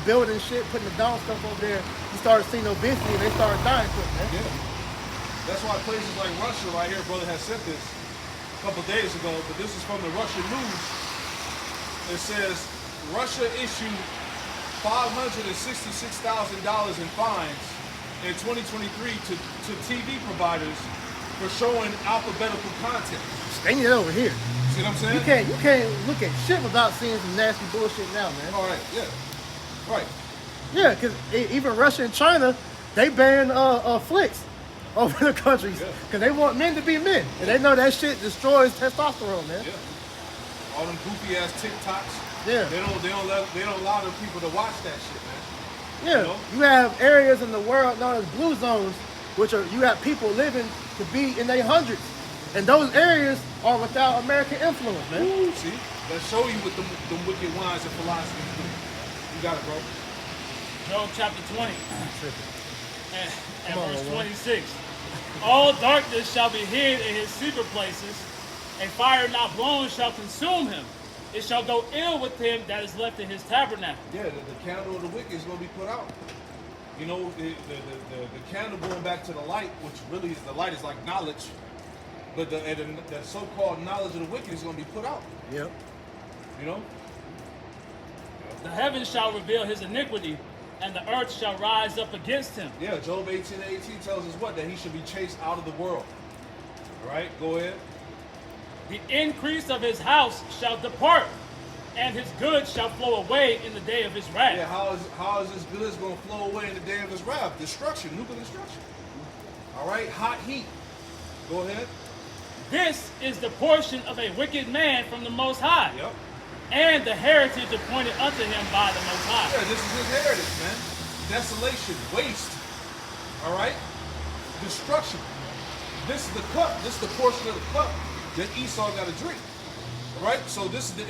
building shit, putting the down stuff over there, you started seeing obesity and they started dying quick, man. Yeah. That's why places like Russia right here, brother has sent this a couple of days ago, but this is from the Russian news. It says Russia issued $566,000 in fines in 2023 to TV providers for showing alphabetical content. They need it over here. See what I'm saying? You can't look at shit without seeing some nasty bullshit now, man. All right, yeah. Right. Yeah, because even Russia and China, they ban flicks over the countries because they want men to be men, and they know that shit destroys testosterone, man. Yeah. All them goofy ass TikToks. Yeah. They don't allow them people to watch that shit, man. Yeah. You have areas in the world known as blue zones, which you have people living to be in their hundreds, and those areas are without American influence, man. Ooh, see, that show you what them wicked wines and philosophies do. You got it, bro. Job chapter 20 and verse 26. All darkness shall be hid in his secret places, and fire not blown shall consume him. It shall go ill with him that is left in his tabernacle. Yeah, the candle of the wicked is going to be put out. The candle going back to the light, which really is the light is like knowledge, but the so-called knowledge of the wicked is going to be put out. Yep. The heavens shall reveal his iniquity, and the earth shall rise up against him. Yeah, Job 18:18 tells us what? That he should be chased out of the world. All right, go ahead. The increase of his house shall depart, and his goods shall flow away in the day of his wrath. Yeah, how is his goods going to flow away in the day of his wrath? Destruction, nuclear destruction. All right, hot heat. Go ahead. This is the portion of a wicked man from the Most High, Yep. and the heritage appointed unto him by the Most High. Yeah, this is his heritage, man. Desolation, waste. All right? Destruction. This is the cup. This is the portion of the cup that Esau got to drink. All right? So this is the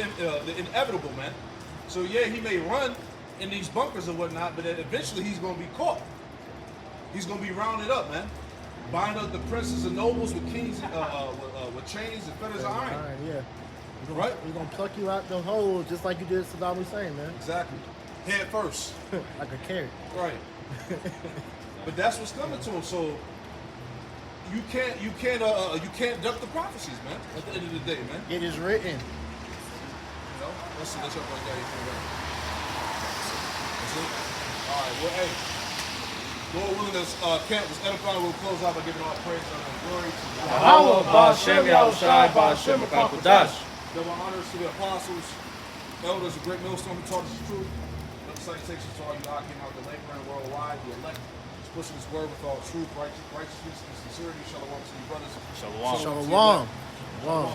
inevitable, man. So yeah, he may run in these bunkers or whatnot, but then eventually he's going to be caught. He's going to be rounded up, man. Bind up the princes and nobles with kings, with chains and fetters of iron. Yeah. Right? We're going to pluck you out the hole just like you did Saddam Hussein, man. Exactly. Head first. Like a carrot. Right. But that's what's coming to him. So you can't duck the prophecies, man. At the end of the day, man. It is written. Let's see. Let's up right there. That's it. All right. Well, hey. Lord willing, this camp was edifying. We'll close out by giving all praise and glory to God. Yahweh, Ba'ashem, Yahushai, Ba'ashem, B'Kakodash. Double honors to the apostles, elders, a great millstone who taught us the truth. Another salutations to all you out here out the laboring worldwide, the elect, pushing this word with all truth, righteousness, and sincerity. Shalom to you brothers. Shalom. Shalom. Shalom. Shalom.